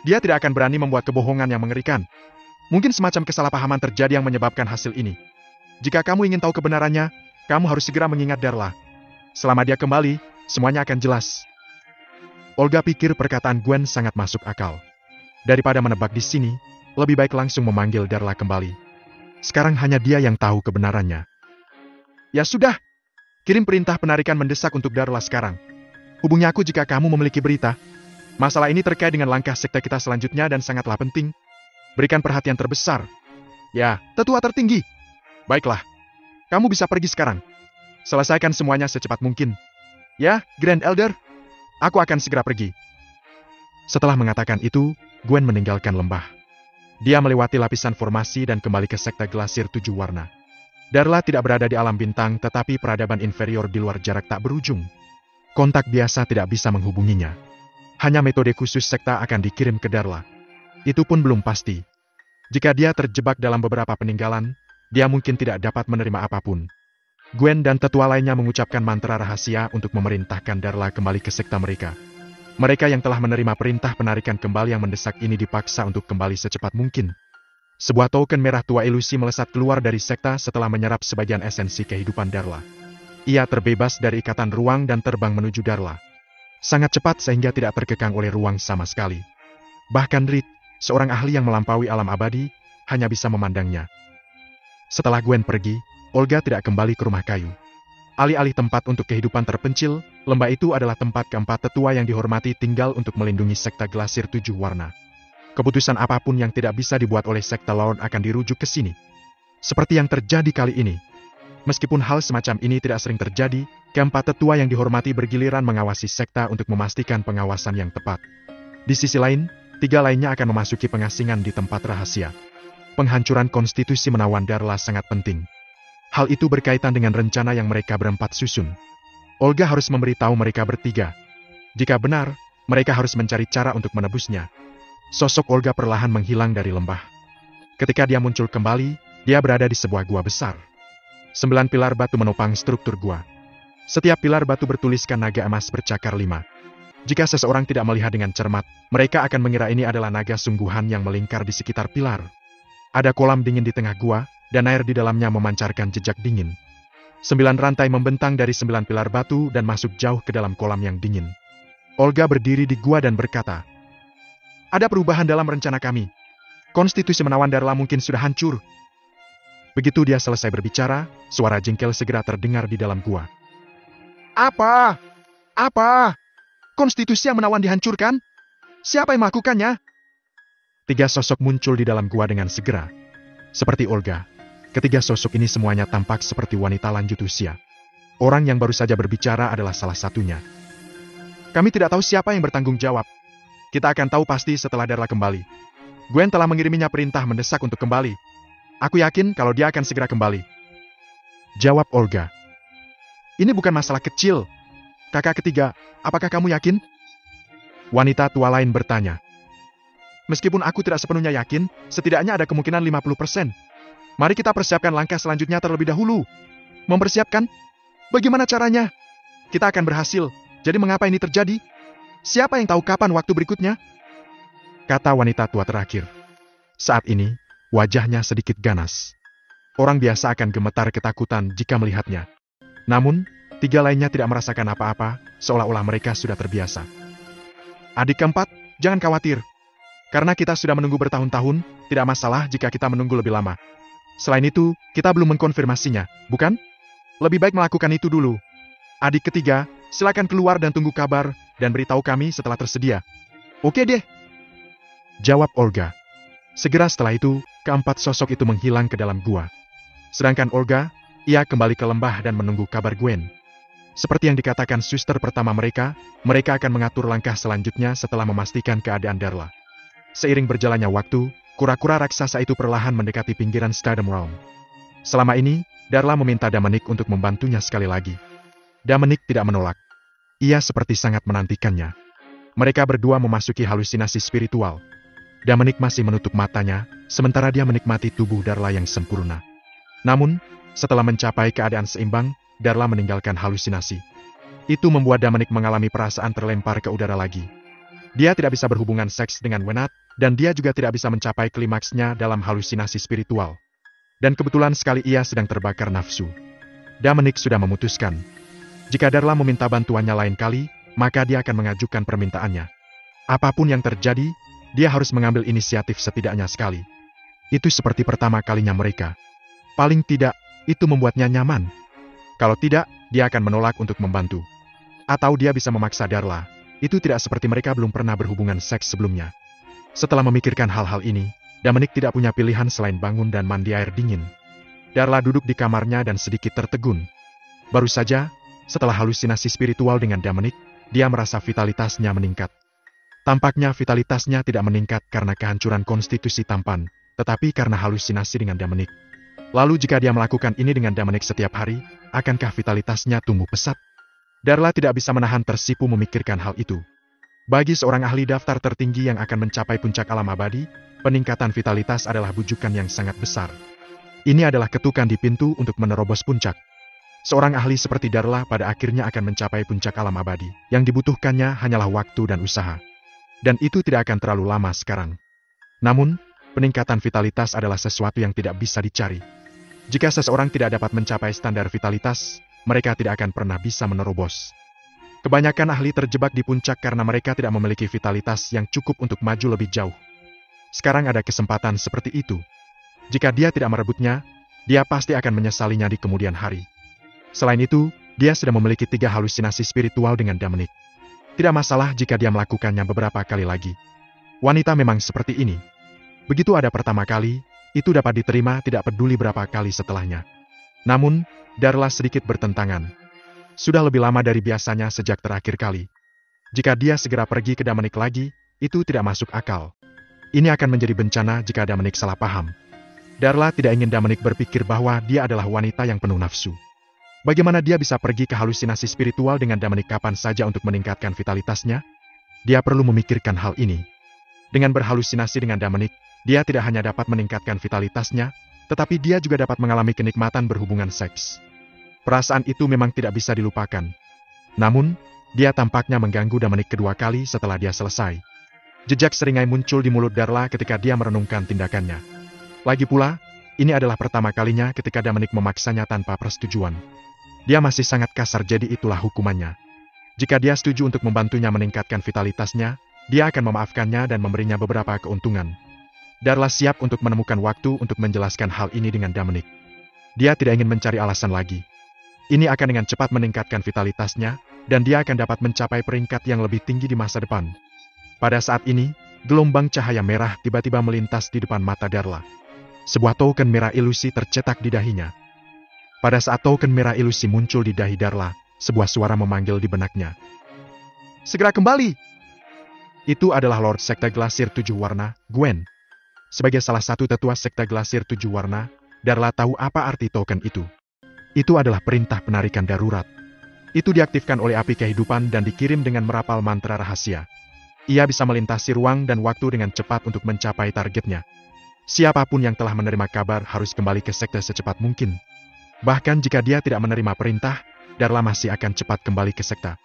Dia tidak akan berani membuat kebohongan yang mengerikan. Mungkin semacam kesalahpahaman terjadi yang menyebabkan hasil ini. Jika kamu ingin tahu kebenarannya, kamu harus segera mengingat Darla. Selama dia kembali, semuanya akan jelas. Olga pikir perkataan Gwen sangat masuk akal. Daripada menebak di sini, lebih baik langsung memanggil Darla kembali. Sekarang hanya dia yang tahu kebenarannya. Ya sudah, kirim perintah penarikan mendesak untuk Darla sekarang. Hubungi aku jika kamu memiliki berita. Masalah ini terkait dengan langkah sekte kita selanjutnya dan sangatlah penting. Berikan perhatian terbesar. Ya, tetua tertinggi. Baiklah, kamu bisa pergi sekarang. Selesaikan semuanya secepat mungkin. Ya, Grand Elder, aku akan segera pergi. Setelah mengatakan itu, Gwen meninggalkan lembah. Dia melewati lapisan formasi dan kembali ke sekte Glasir 7 Warna. Darla tidak berada di alam bintang, tetapi peradaban inferior di luar jarak tak berujung. Kontak biasa tidak bisa menghubunginya. Hanya metode khusus sekte akan dikirim ke Darla. Itu pun belum pasti. Jika dia terjebak dalam beberapa peninggalan, dia mungkin tidak dapat menerima apapun. Gwen dan tetua lainnya mengucapkan mantra rahasia untuk memerintahkan Darla kembali ke sekte mereka. Mereka yang telah menerima perintah penarikan kembali yang mendesak ini dipaksa untuk kembali secepat mungkin. Sebuah token merah tua ilusi melesat keluar dari sekte setelah menyerap sebagian esensi kehidupan Darla. Ia terbebas dari ikatan ruang dan terbang menuju Darla. Sangat cepat sehingga tidak terkekang oleh ruang sama sekali. Bahkan Reed, seorang ahli yang melampaui alam abadi, hanya bisa memandangnya. Setelah Gwen pergi, Olga tidak kembali ke rumah kayu. Alih-alih tempat untuk kehidupan terpencil, lembah itu adalah tempat keempat tetua yang dihormati tinggal untuk melindungi sekte Glasir 7 Warna. Keputusan apapun yang tidak bisa dibuat oleh sekte Lord akan dirujuk ke sini. Seperti yang terjadi kali ini. Meskipun hal semacam ini tidak sering terjadi, keempat tetua yang dihormati bergiliran mengawasi sekte untuk memastikan pengawasan yang tepat. Di sisi lain, 3 lainnya akan memasuki pengasingan di tempat rahasia. Penghancuran konstitusi menawan Darla sangat penting. Hal itu berkaitan dengan rencana yang mereka berempat susun. Olga harus memberitahu mereka bertiga. Jika benar, mereka harus mencari cara untuk menebusnya. Sosok Olga perlahan menghilang dari lembah. Ketika dia muncul kembali, dia berada di sebuah gua besar. 9 pilar batu menopang struktur gua. Setiap pilar batu bertuliskan naga emas bercakar 5. Jika seseorang tidak melihat dengan cermat, mereka akan mengira ini adalah naga sungguhan yang melingkar di sekitar pilar. Ada kolam dingin di tengah gua, dan air di dalamnya memancarkan jejak dingin. 9 rantai membentang dari 9 pilar batu dan masuk jauh ke dalam kolam yang dingin. Olga berdiri di gua dan berkata, "Ada perubahan dalam rencana kami. Konstitusi menawan Darla mungkin sudah hancur." Begitu dia selesai berbicara, suara jengkel segera terdengar di dalam gua. "Apa? Apa? Konstitusi yang menawan dihancurkan? Siapa yang melakukannya?" 3 sosok muncul di dalam gua dengan segera. Seperti Olga, ketiga sosok ini semuanya tampak seperti wanita lanjut usia. Orang yang baru saja berbicara adalah salah satunya. "Kami tidak tahu siapa yang bertanggung jawab. Kita akan tahu pasti setelah Darla kembali. Gwen telah mengiriminya perintah mendesak untuk kembali. Aku yakin kalau dia akan segera kembali." Jawab Olga. "Ini bukan masalah kecil. Kakak ketiga, apakah kamu yakin?" Wanita tua lain bertanya. "Meskipun aku tidak sepenuhnya yakin, setidaknya ada kemungkinan 50%. Mari kita persiapkan langkah selanjutnya terlebih dahulu." "Mempersiapkan? Bagaimana caranya?" "Kita akan berhasil. Jadi mengapa ini terjadi? Siapa yang tahu kapan waktu berikutnya?" Kata wanita tua terakhir. Saat ini, wajahnya sedikit ganas. Orang biasa akan gemetar ketakutan jika melihatnya. Namun, 3 lainnya tidak merasakan apa-apa, seolah-olah mereka sudah terbiasa. "Adik keempat, jangan khawatir. Karena kita sudah menunggu bertahun-tahun, tidak masalah jika kita menunggu lebih lama. Selain itu, kita belum mengkonfirmasinya, bukan? Lebih baik melakukan itu dulu. Adik ketiga, silakan keluar dan tunggu kabar, dan beritahu kami setelah tersedia." Oke deh, jawab Olga. Segera setelah itu, keempat sosok itu menghilang ke dalam gua. Sedangkan Olga, ia kembali ke lembah dan menunggu kabar Gwen. Seperti yang dikatakan suster pertama mereka akan mengatur langkah selanjutnya setelah memastikan keadaan Darla. Seiring berjalannya waktu, kura-kura raksasa itu perlahan mendekati pinggiran Stardom Realm. Selama ini, Darla meminta Dominic untuk membantunya sekali lagi. Dominic tidak menolak. Ia seperti sangat menantikannya. Mereka berdua memasuki halusinasi spiritual. Dominic masih menutup matanya, sementara dia menikmati tubuh Darla yang sempurna. Namun, setelah mencapai keadaan seimbang, Darla meninggalkan halusinasi. Itu membuat Dominic mengalami perasaan terlempar ke udara lagi. Dia tidak bisa berhubungan seks dengan Wenat, dan dia juga tidak bisa mencapai klimaksnya dalam halusinasi spiritual. Dan kebetulan sekali ia sedang terbakar nafsu. Dominic sudah memutuskan. Jika Darla meminta bantuannya lain kali, maka dia akan mengajukan permintaannya. Apapun yang terjadi, dia harus mengambil inisiatif setidaknya sekali. Itu seperti pertama kalinya mereka. Paling tidak, itu membuatnya nyaman. Kalau tidak, dia akan menolak untuk membantu. Atau dia bisa memaksa Darla. Itu tidak seperti mereka belum pernah berhubungan seks sebelumnya. Setelah memikirkan hal-hal ini, Dominic tidak punya pilihan selain bangun dan mandi air dingin. Darla duduk di kamarnya dan sedikit tertegun. Baru saja, setelah halusinasi spiritual dengan Dominic, dia merasa vitalitasnya meningkat. Tampaknya vitalitasnya tidak meningkat karena kehancuran konstitusi tampan, tetapi karena halusinasi dengan Dominic. Lalu jika dia melakukan ini dengan Dominic setiap hari, akankah vitalitasnya tumbuh pesat? Darla tidak bisa menahan tersipu memikirkan hal itu. Bagi seorang ahli daftar tertinggi yang akan mencapai puncak alam abadi, peningkatan vitalitas adalah bujukan yang sangat besar. Ini adalah ketukan di pintu untuk menerobos puncak. Seorang ahli seperti Darla pada akhirnya akan mencapai puncak alam abadi. Yang dibutuhkannya hanyalah waktu dan usaha. Dan itu tidak akan terlalu lama sekarang. Namun, peningkatan vitalitas adalah sesuatu yang tidak bisa dicari. Jika seseorang tidak dapat mencapai standar vitalitas, mereka tidak akan pernah bisa menerobos. Kebanyakan ahli terjebak di puncak karena mereka tidak memiliki vitalitas yang cukup untuk maju lebih jauh. Sekarang ada kesempatan seperti itu. Jika dia tidak merebutnya, dia pasti akan menyesalinya di kemudian hari. Selain itu, dia sudah memiliki 3 halusinasi spiritual dengan Dominic. Tidak masalah jika dia melakukannya beberapa kali lagi. Wanita memang seperti ini. Begitu ada pertama kali, itu dapat diterima tidak peduli berapa kali setelahnya. Namun, Darla sedikit bertentangan. Sudah lebih lama dari biasanya sejak terakhir kali. Jika dia segera pergi ke Dominic lagi, itu tidak masuk akal. Ini akan menjadi bencana jika Dominic salah paham. Darla tidak ingin Dominic berpikir bahwa dia adalah wanita yang penuh nafsu. Bagaimana dia bisa pergi ke halusinasi spiritual dengan Dominic kapan saja untuk meningkatkan vitalitasnya? Dia perlu memikirkan hal ini. Dengan berhalusinasi dengan Dominic, dia tidak hanya dapat meningkatkan vitalitasnya, tetapi dia juga dapat mengalami kenikmatan berhubungan seks. Perasaan itu memang tidak bisa dilupakan. Namun, dia tampaknya mengganggu Dominic kedua kali setelah dia selesai. Jejak seringai muncul di mulut Darla ketika dia merenungkan tindakannya. Lagi pula, ini adalah pertama kalinya ketika Dominic memaksanya tanpa persetujuan. Dia masih sangat kasar, jadi itulah hukumannya. Jika dia setuju untuk membantunya meningkatkan vitalitasnya, dia akan memaafkannya dan memberinya beberapa keuntungan. Darla siap untuk menemukan waktu untuk menjelaskan hal ini dengan Dominic. Dia tidak ingin mencari alasan lagi. Ini akan dengan cepat meningkatkan vitalitasnya, dan dia akan dapat mencapai peringkat yang lebih tinggi di masa depan. Pada saat ini, gelombang cahaya merah tiba-tiba melintas di depan mata Darla. Sebuah token merah ilusi tercetak di dahinya. Pada saat token merah ilusi muncul di dahi Darla, sebuah suara memanggil di benaknya. Segera kembali! Itu adalah Lord Sekte Glasir 7 Warna, Gwen. Sebagai salah satu tetua Sekte Glasir 7 Warna, Darla tahu apa arti token itu. Itu adalah perintah penarikan darurat. Itu diaktifkan oleh api kehidupan dan dikirim dengan merapal mantra rahasia. Ia bisa melintasi ruang dan waktu dengan cepat untuk mencapai targetnya. Siapapun yang telah menerima kabar harus kembali ke sekte secepat mungkin. Bahkan jika dia tidak menerima perintah, Darla masih akan cepat kembali ke sekte.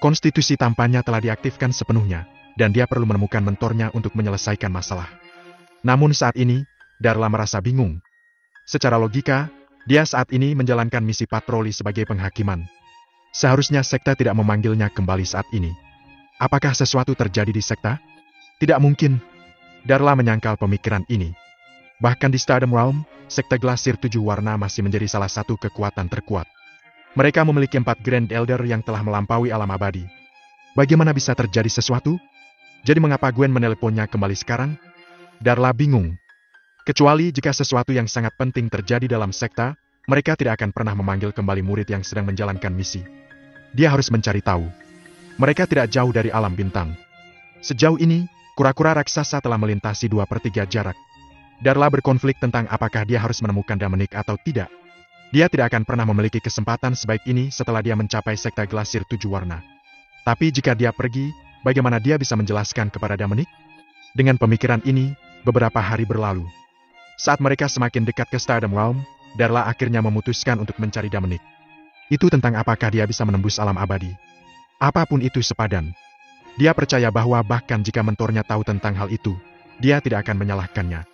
Konstitusi tampannya telah diaktifkan sepenuhnya, dan dia perlu menemukan mentornya untuk menyelesaikan masalah. Namun saat ini, Darla merasa bingung. Secara logika, dia saat ini menjalankan misi patroli sebagai penghakiman. Seharusnya sekte tidak memanggilnya kembali saat ini. Apakah sesuatu terjadi di sekte? Tidak mungkin. Darla menyangkal pemikiran ini. Bahkan di Stardom Realm, Sekte Glasir 7 Warna masih menjadi salah satu kekuatan terkuat. Mereka memiliki 4 Grand Elder yang telah melampaui alam abadi. Bagaimana bisa terjadi sesuatu? Jadi mengapa Gwen meneleponnya kembali sekarang? Darla bingung. Kecuali jika sesuatu yang sangat penting terjadi dalam sekta, mereka tidak akan pernah memanggil kembali murid yang sedang menjalankan misi. Dia harus mencari tahu. Mereka tidak jauh dari alam bintang. Sejauh ini, kura-kura raksasa telah melintasi 2/3 jarak. Darla berkonflik tentang apakah dia harus menemukan Dominic atau tidak. Dia tidak akan pernah memiliki kesempatan sebaik ini setelah dia mencapai sekta Glasir 7 warna. Tapi jika dia pergi, bagaimana dia bisa menjelaskan kepada Dominic? Dengan pemikiran ini, beberapa hari berlalu. Saat mereka semakin dekat ke Stardom Realm, Darla akhirnya memutuskan untuk mencari Dominic. Itu tentang apakah dia bisa menembus alam abadi. Apapun itu sepadan. Dia percaya bahwa bahkan jika mentornya tahu tentang hal itu, dia tidak akan menyalahkannya.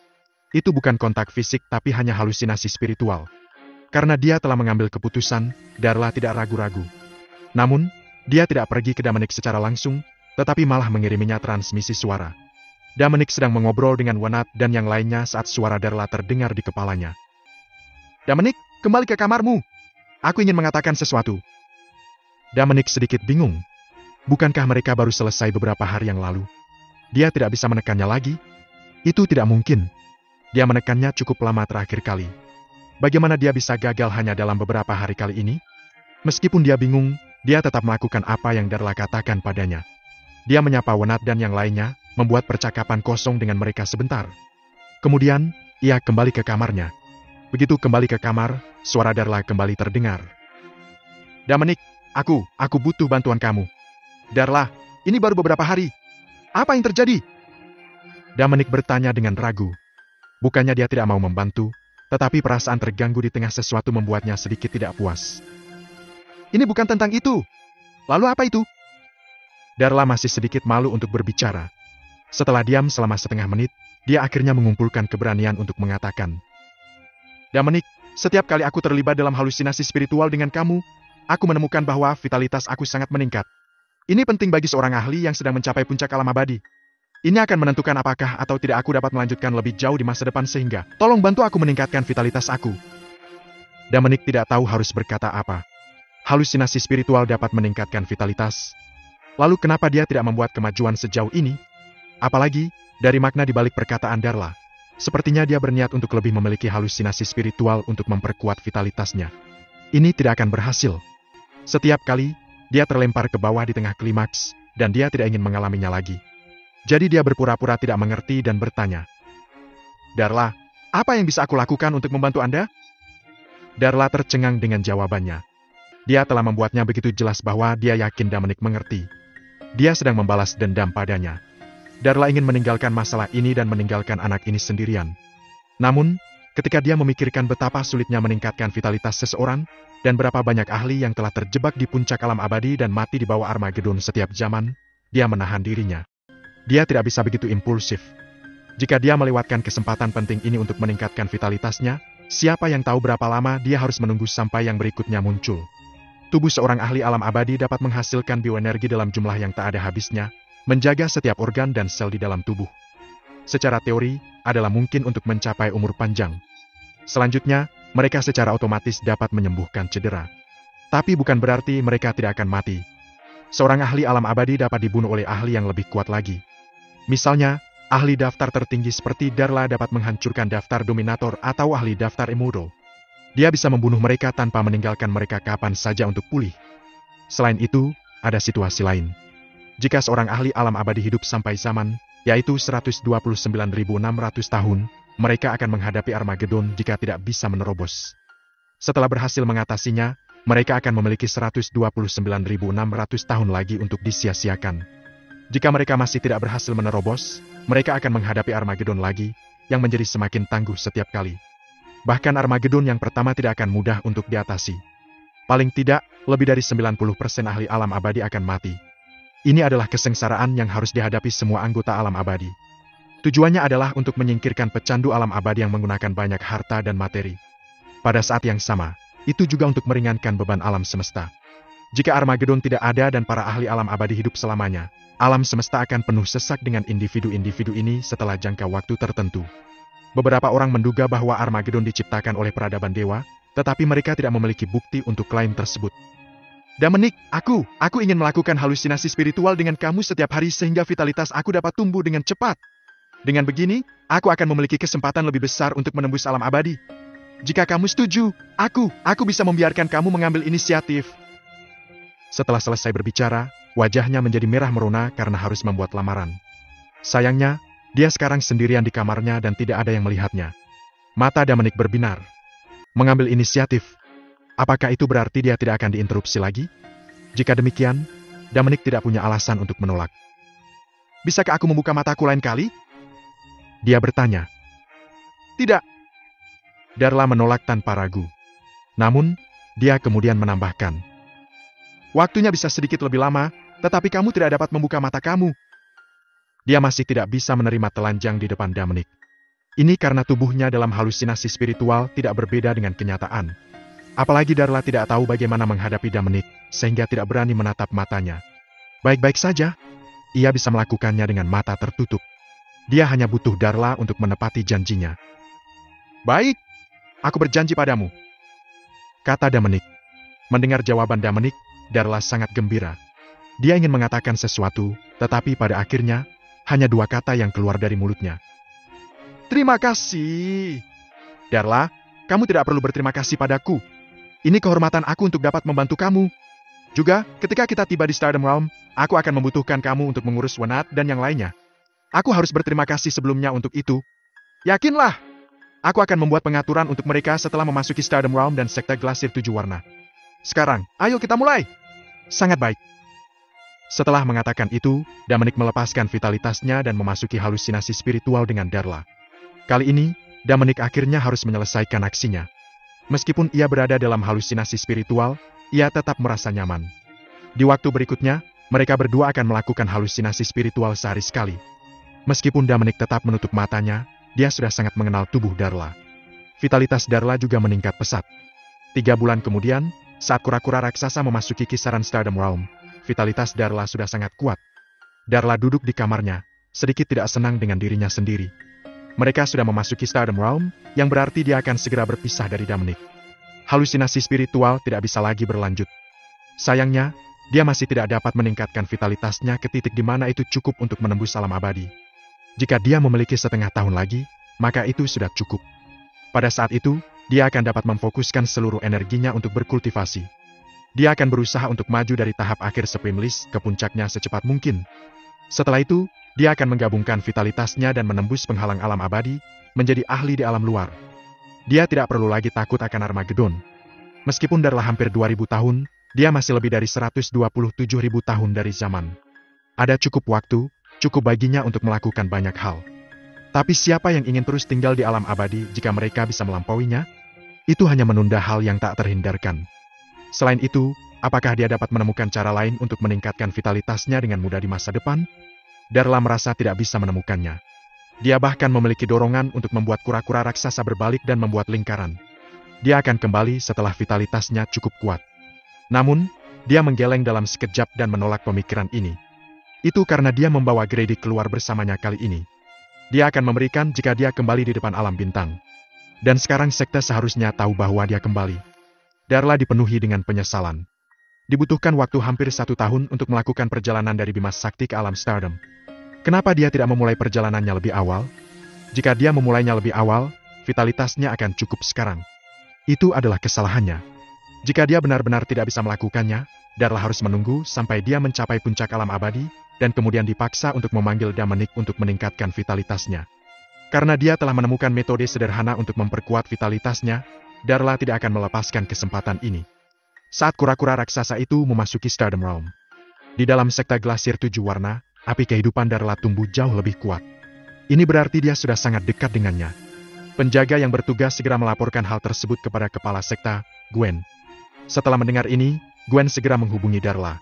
Itu bukan kontak fisik tapi hanya halusinasi spiritual. Karena dia telah mengambil keputusan, Darla tidak ragu-ragu. Namun, dia tidak pergi ke Dominic secara langsung, tetapi malah mengiriminya transmisi suara. Dominic sedang mengobrol dengan Wenat dan yang lainnya saat suara Darla terdengar di kepalanya. Dominic, kembali ke kamarmu. Aku ingin mengatakan sesuatu. Dominic sedikit bingung. Bukankah mereka baru selesai beberapa hari yang lalu? Dia tidak bisa menekannya lagi? Itu tidak mungkin. Dia menekannya cukup lama terakhir kali. Bagaimana dia bisa gagal hanya dalam beberapa hari kali ini? Meskipun dia bingung, dia tetap melakukan apa yang Darla katakan padanya. Dia menyapa Wenat dan yang lainnya, membuat percakapan kosong dengan mereka sebentar. Kemudian, ia kembali ke kamarnya. Begitu kembali ke kamar, suara Darla kembali terdengar. Dominic, aku butuh bantuan kamu. Darla, ini baru beberapa hari. Apa yang terjadi? Dominic bertanya dengan ragu. Bukannya dia tidak mau membantu, tetapi perasaan terganggu di tengah sesuatu membuatnya sedikit tidak puas. Ini bukan tentang itu. Lalu apa itu? Darla masih sedikit malu untuk berbicara. Setelah diam selama setengah menit, dia akhirnya mengumpulkan keberanian untuk mengatakan. Dominic, setiap kali aku terlibat dalam halusinasi spiritual dengan kamu, aku menemukan bahwa vitalitas aku sangat meningkat. Ini penting bagi seorang ahli yang sedang mencapai puncak alam abadi. Ini akan menentukan apakah atau tidak aku dapat melanjutkan lebih jauh di masa depan sehingga, tolong bantu aku meningkatkan vitalitas aku. Dominic tidak tahu harus berkata apa. Halusinasi spiritual dapat meningkatkan vitalitas. Lalu kenapa dia tidak membuat kemajuan sejauh ini? Apalagi, dari makna di balik perkataan Darla, sepertinya dia berniat untuk lebih memiliki halusinasi spiritual untuk memperkuat vitalitasnya. Ini tidak akan berhasil. Setiap kali, dia terlempar ke bawah di tengah klimaks, dan dia tidak ingin mengalaminya lagi. Jadi dia berpura-pura tidak mengerti dan bertanya. Darla, apa yang bisa aku lakukan untuk membantu Anda? Darla tercengang dengan jawabannya. Dia telah membuatnya begitu jelas bahwa dia yakin Dominic mengerti. Dia sedang membalas dendam padanya. Darla ingin meninggalkan masalah ini dan meninggalkan anak ini sendirian. Namun, ketika dia memikirkan betapa sulitnya meningkatkan vitalitas seseorang, dan berapa banyak ahli yang telah terjebak di puncak alam abadi dan mati di bawah Armageddon setiap zaman, dia menahan dirinya. Dia tidak bisa begitu impulsif. Jika dia melewatkan kesempatan penting ini untuk meningkatkan vitalitasnya, siapa yang tahu berapa lama dia harus menunggu sampai yang berikutnya muncul. Tubuh seorang ahli alam abadi dapat menghasilkan bioenergi dalam jumlah yang tak ada habisnya, menjaga setiap organ dan sel di dalam tubuh. Secara teori, adalah mungkin untuk mencapai umur panjang. Selanjutnya, mereka secara otomatis dapat menyembuhkan cedera. Tapi bukan berarti mereka tidak akan mati. Seorang ahli alam abadi dapat dibunuh oleh ahli yang lebih kuat lagi. Misalnya, ahli daftar tertinggi seperti Darla dapat menghancurkan daftar dominator atau ahli daftar immortal. Dia bisa membunuh mereka tanpa meninggalkan mereka kapan saja untuk pulih. Selain itu, ada situasi lain. Jika seorang ahli alam abadi hidup sampai zaman, yaitu 129.600 tahun, mereka akan menghadapi Armageddon jika tidak bisa menerobos. Setelah berhasil mengatasinya, mereka akan memiliki 129.600 tahun lagi untuk disia-siakan. Jika mereka masih tidak berhasil menerobos, mereka akan menghadapi Armageddon lagi, yang menjadi semakin tangguh setiap kali. Bahkan Armageddon yang pertama tidak akan mudah untuk diatasi. Paling tidak, lebih dari 90% ahli alam abadi akan mati. Ini adalah kesengsaraan yang harus dihadapi semua anggota alam abadi. Tujuannya adalah untuk menyingkirkan pecandu alam abadi yang menggunakan banyak harta dan materi. Pada saat yang sama, itu juga untuk meringankan beban alam semesta. Jika Armageddon tidak ada dan para ahli alam abadi hidup selamanya, alam semesta akan penuh sesak dengan individu-individu ini setelah jangka waktu tertentu. Beberapa orang menduga bahwa Armageddon diciptakan oleh peradaban dewa, tetapi mereka tidak memiliki bukti untuk klaim tersebut. Dominic, aku ingin melakukan halusinasi spiritual dengan kamu setiap hari sehingga vitalitas aku dapat tumbuh dengan cepat. Dengan begini, aku akan memiliki kesempatan lebih besar untuk menembus alam abadi. Jika kamu setuju, aku bisa membiarkan kamu mengambil inisiatif. Setelah selesai berbicara, wajahnya menjadi merah merona karena harus membuat lamaran. Sayangnya, dia sekarang sendirian di kamarnya dan tidak ada yang melihatnya. Mata Dominic berbinar. Mengambil inisiatif. Apakah itu berarti dia tidak akan diinterupsi lagi? Jika demikian, Dominic tidak punya alasan untuk menolak. Bisakah aku membuka mataku lain kali? Dia bertanya. Tidak. Darla menolak tanpa ragu. Namun, dia kemudian menambahkan. Waktunya bisa sedikit lebih lama, tetapi kamu tidak dapat membuka mata kamu. Dia masih tidak bisa menerima telanjang di depan Dominic. Ini karena tubuhnya dalam halusinasi spiritual tidak berbeda dengan kenyataan. Apalagi Darla tidak tahu bagaimana menghadapi Dominic, sehingga tidak berani menatap matanya. Baik-baik saja, ia bisa melakukannya dengan mata tertutup. Dia hanya butuh Darla untuk menepati janjinya. Baik, aku berjanji padamu, kata Dominic. Mendengar jawaban Dominic, Darla sangat gembira. Dia ingin mengatakan sesuatu, tetapi pada akhirnya, hanya dua kata yang keluar dari mulutnya. Terima kasih. Darla, kamu tidak perlu berterima kasih padaku. Ini kehormatan aku untuk dapat membantu kamu. Juga, ketika kita tiba di Stardom Realm, aku akan membutuhkan kamu untuk mengurus Wenat dan yang lainnya. Aku harus berterima kasih sebelumnya untuk itu. Yakinlah, aku akan membuat pengaturan untuk mereka setelah memasuki Stardom Realm dan Sekte Glasir 7 Warna. Sekarang, ayo kita mulai. Sangat baik. Setelah mengatakan itu, Dominic melepaskan vitalitasnya dan memasuki halusinasi spiritual dengan Darla. Kali ini, Dominic akhirnya harus menyelesaikan aksinya. Meskipun ia berada dalam halusinasi spiritual, ia tetap merasa nyaman. Di waktu berikutnya, mereka berdua akan melakukan halusinasi spiritual sehari sekali. Meskipun Dominic tetap menutup matanya, dia sudah sangat mengenal tubuh Darla. Vitalitas Darla juga meningkat pesat. 3 bulan kemudian, saat kura-kura raksasa memasuki kisaran Stardom Realm, vitalitas Darla sudah sangat kuat. Darla duduk di kamarnya, sedikit tidak senang dengan dirinya sendiri. Mereka sudah memasuki Stardom Realm, yang berarti dia akan segera berpisah dari Dominic. Halusinasi spiritual tidak bisa lagi berlanjut. Sayangnya, dia masih tidak dapat meningkatkan vitalitasnya ke titik di mana itu cukup untuk menembus alam abadi. Jika dia memiliki setengah tahun lagi, maka itu sudah cukup. Pada saat itu, dia akan dapat memfokuskan seluruh energinya untuk berkultivasi. Dia akan berusaha untuk maju dari tahap akhir Supreme List ke puncaknya secepat mungkin. Setelah itu, dia akan menggabungkan vitalitasnya dan menembus penghalang alam abadi, menjadi ahli di alam luar. Dia tidak perlu lagi takut akan Armageddon. Meskipun Darla hampir 2000 tahun, dia masih lebih dari 127.000 tahun dari zaman. Ada cukup waktu, cukup baginya untuk melakukan banyak hal. Tapi siapa yang ingin terus tinggal di alam abadi jika mereka bisa melampauinya? Itu hanya menunda hal yang tak terhindarkan. Selain itu, apakah dia dapat menemukan cara lain untuk meningkatkan vitalitasnya dengan mudah di masa depan? Darla merasa tidak bisa menemukannya. Dia bahkan memiliki dorongan untuk membuat kura-kura raksasa berbalik dan membuat lingkaran. Dia akan kembali setelah vitalitasnya cukup kuat. Namun, dia menggeleng dalam sekejap dan menolak pemikiran ini. Itu karena dia membawa Grady keluar bersamanya kali ini. Dia akan memberikan jika dia kembali di depan alam bintang. Dan sekarang sekte seharusnya tahu bahwa dia kembali. Darla dipenuhi dengan penyesalan. Dibutuhkan waktu hampir 1 tahun untuk melakukan perjalanan dari Bima Sakti ke alam Stardom. Kenapa dia tidak memulai perjalanannya lebih awal? Jika dia memulainya lebih awal, vitalitasnya akan cukup sekarang. Itu adalah kesalahannya. Jika dia benar-benar tidak bisa melakukannya, Darla harus menunggu sampai dia mencapai puncak alam abadi, dan kemudian dipaksa untuk memanggil Dominic untuk meningkatkan vitalitasnya. Karena dia telah menemukan metode sederhana untuk memperkuat vitalitasnya, Darla tidak akan melepaskan kesempatan ini. Saat kura-kura raksasa itu memasuki Stardom Realm. Di dalam Sekte Glasir 7 Warna, api kehidupan Darla tumbuh jauh lebih kuat. Ini berarti dia sudah sangat dekat dengannya. Penjaga yang bertugas segera melaporkan hal tersebut kepada kepala sekte, Gwen. Setelah mendengar ini, Gwen segera menghubungi Darla.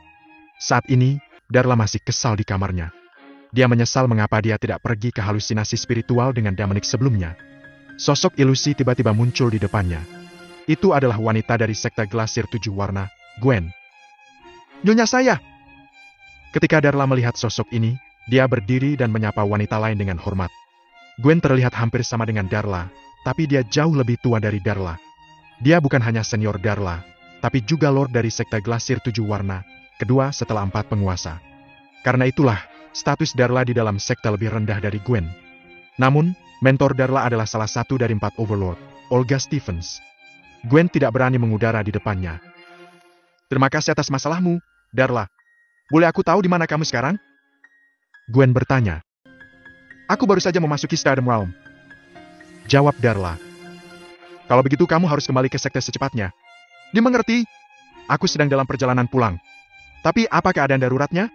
Saat ini, Darla masih kesal di kamarnya. Dia menyesal mengapa dia tidak pergi ke halusinasi spiritual dengan Dominic sebelumnya. Sosok ilusi tiba-tiba muncul di depannya. Itu adalah wanita dari Sekte Glasir 7 Warna, Gwen. Nyonya saya! Ketika Darla melihat sosok ini, dia berdiri dan menyapa wanita lain dengan hormat. Gwen terlihat hampir sama dengan Darla, tapi dia jauh lebih tua dari Darla. Dia bukan hanya senior Darla, tapi juga Lord dari Sekte Glasir Tujuh Warna, kedua setelah 4 penguasa. Karena itulah, status Darla di dalam sekte lebih rendah dari Gwen. Namun, mentor Darla adalah salah satu dari 4 Overlord, Olga Stevens. Gwen tidak berani mengudara di depannya. Terima kasih atas masalahmu, Darla. Boleh aku tahu di mana kamu sekarang? Gwen bertanya. Aku baru saja memasuki Stardom Realm. Jawab Darla. Kalau begitu kamu harus kembali ke sekte secepatnya. Dimengerti? Aku sedang dalam perjalanan pulang. Tapi apa keadaan daruratnya?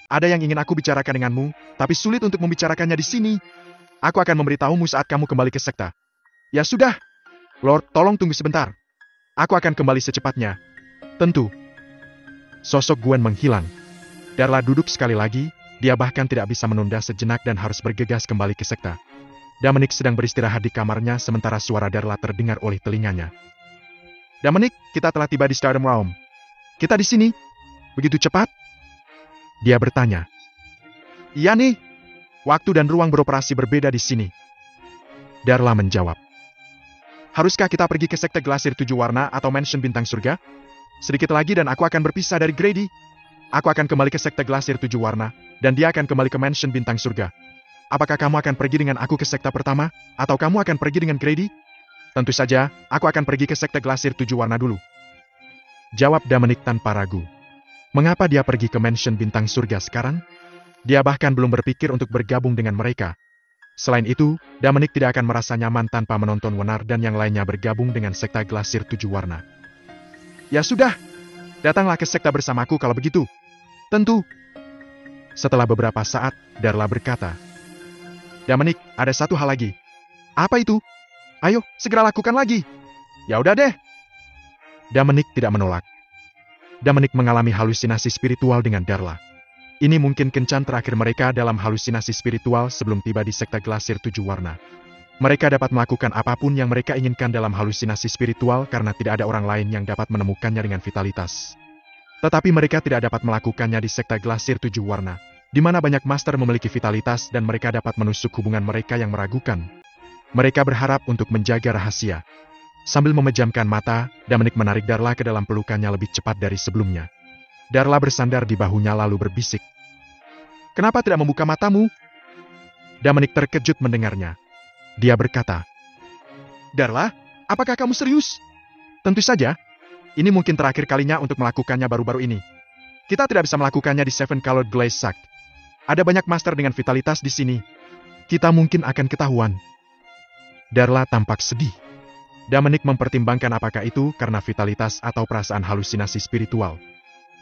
Ada yang ingin aku bicarakan denganmu, tapi sulit untuk membicarakannya di sini. Aku akan memberitahumu saat kamu kembali ke sekte. Ya sudah. Lord, tolong tunggu sebentar. Aku akan kembali secepatnya. Tentu. Sosok Gwen menghilang. Darla duduk sekali lagi, dia bahkan tidak bisa menunda sejenak dan harus bergegas kembali ke sekte. Dominic sedang beristirahat di kamarnya sementara suara Darla terdengar oleh telinganya. Dominic, kita telah tiba di Stardom Realm. Kita di sini. Begitu cepat? Dia bertanya. Iya nih. Waktu dan ruang beroperasi berbeda di sini. Darla menjawab. Haruskah kita pergi ke Sekte Glasir Tujuh Warna atau Mansion Bintang Surga? Sedikit lagi dan aku akan berpisah dari Grady. Aku akan kembali ke Sekte Glasir Tujuh Warna, dan dia akan kembali ke Mansion Bintang Surga. Apakah kamu akan pergi dengan aku ke sekte pertama, atau kamu akan pergi dengan Grady? Tentu saja, aku akan pergi ke Sekte Glasir Tujuh Warna dulu. Jawab Dominic tanpa ragu. Mengapa dia pergi ke Mansion Bintang Surga sekarang? Dia bahkan belum berpikir untuk bergabung dengan mereka. Selain itu, Dominic tidak akan merasa nyaman tanpa menonton Wenar dan yang lainnya bergabung dengan Sekte Glasir Tujuh Warna. Ya sudah, datanglah ke sekte bersamaku kalau begitu. Tentu. Setelah beberapa saat, Darla berkata, Dominic, ada satu hal lagi. Apa itu? Ayo, segera lakukan lagi. Ya udah deh. Dominic tidak menolak. Dominic mengalami halusinasi spiritual dengan Darla. Ini mungkin kencan terakhir mereka dalam halusinasi spiritual sebelum tiba di Sekte Glasir Tujuh Warna. Mereka dapat melakukan apapun yang mereka inginkan dalam halusinasi spiritual karena tidak ada orang lain yang dapat menemukannya dengan vitalitas. Tetapi mereka tidak dapat melakukannya di Sekte Glasir Tujuh Warna, di mana banyak master memiliki vitalitas dan mereka dapat menusuk hubungan mereka yang meragukan. Mereka berharap untuk menjaga rahasia. Sambil memejamkan mata, Dominic menarik Darla ke dalam pelukannya lebih cepat dari sebelumnya. Darla bersandar di bahunya lalu berbisik. Kenapa tidak membuka matamu? Dominic terkejut mendengarnya. Dia berkata, Darla, apakah kamu serius? Tentu saja. Ini mungkin terakhir kalinya untuk melakukannya baru-baru ini. Kita tidak bisa melakukannya di Seven Colored Glaze Sack. Ada banyak master dengan vitalitas di sini. Kita mungkin akan ketahuan. Darla tampak sedih. Dominic mempertimbangkan apakah itu karena vitalitas atau perasaan halusinasi spiritual.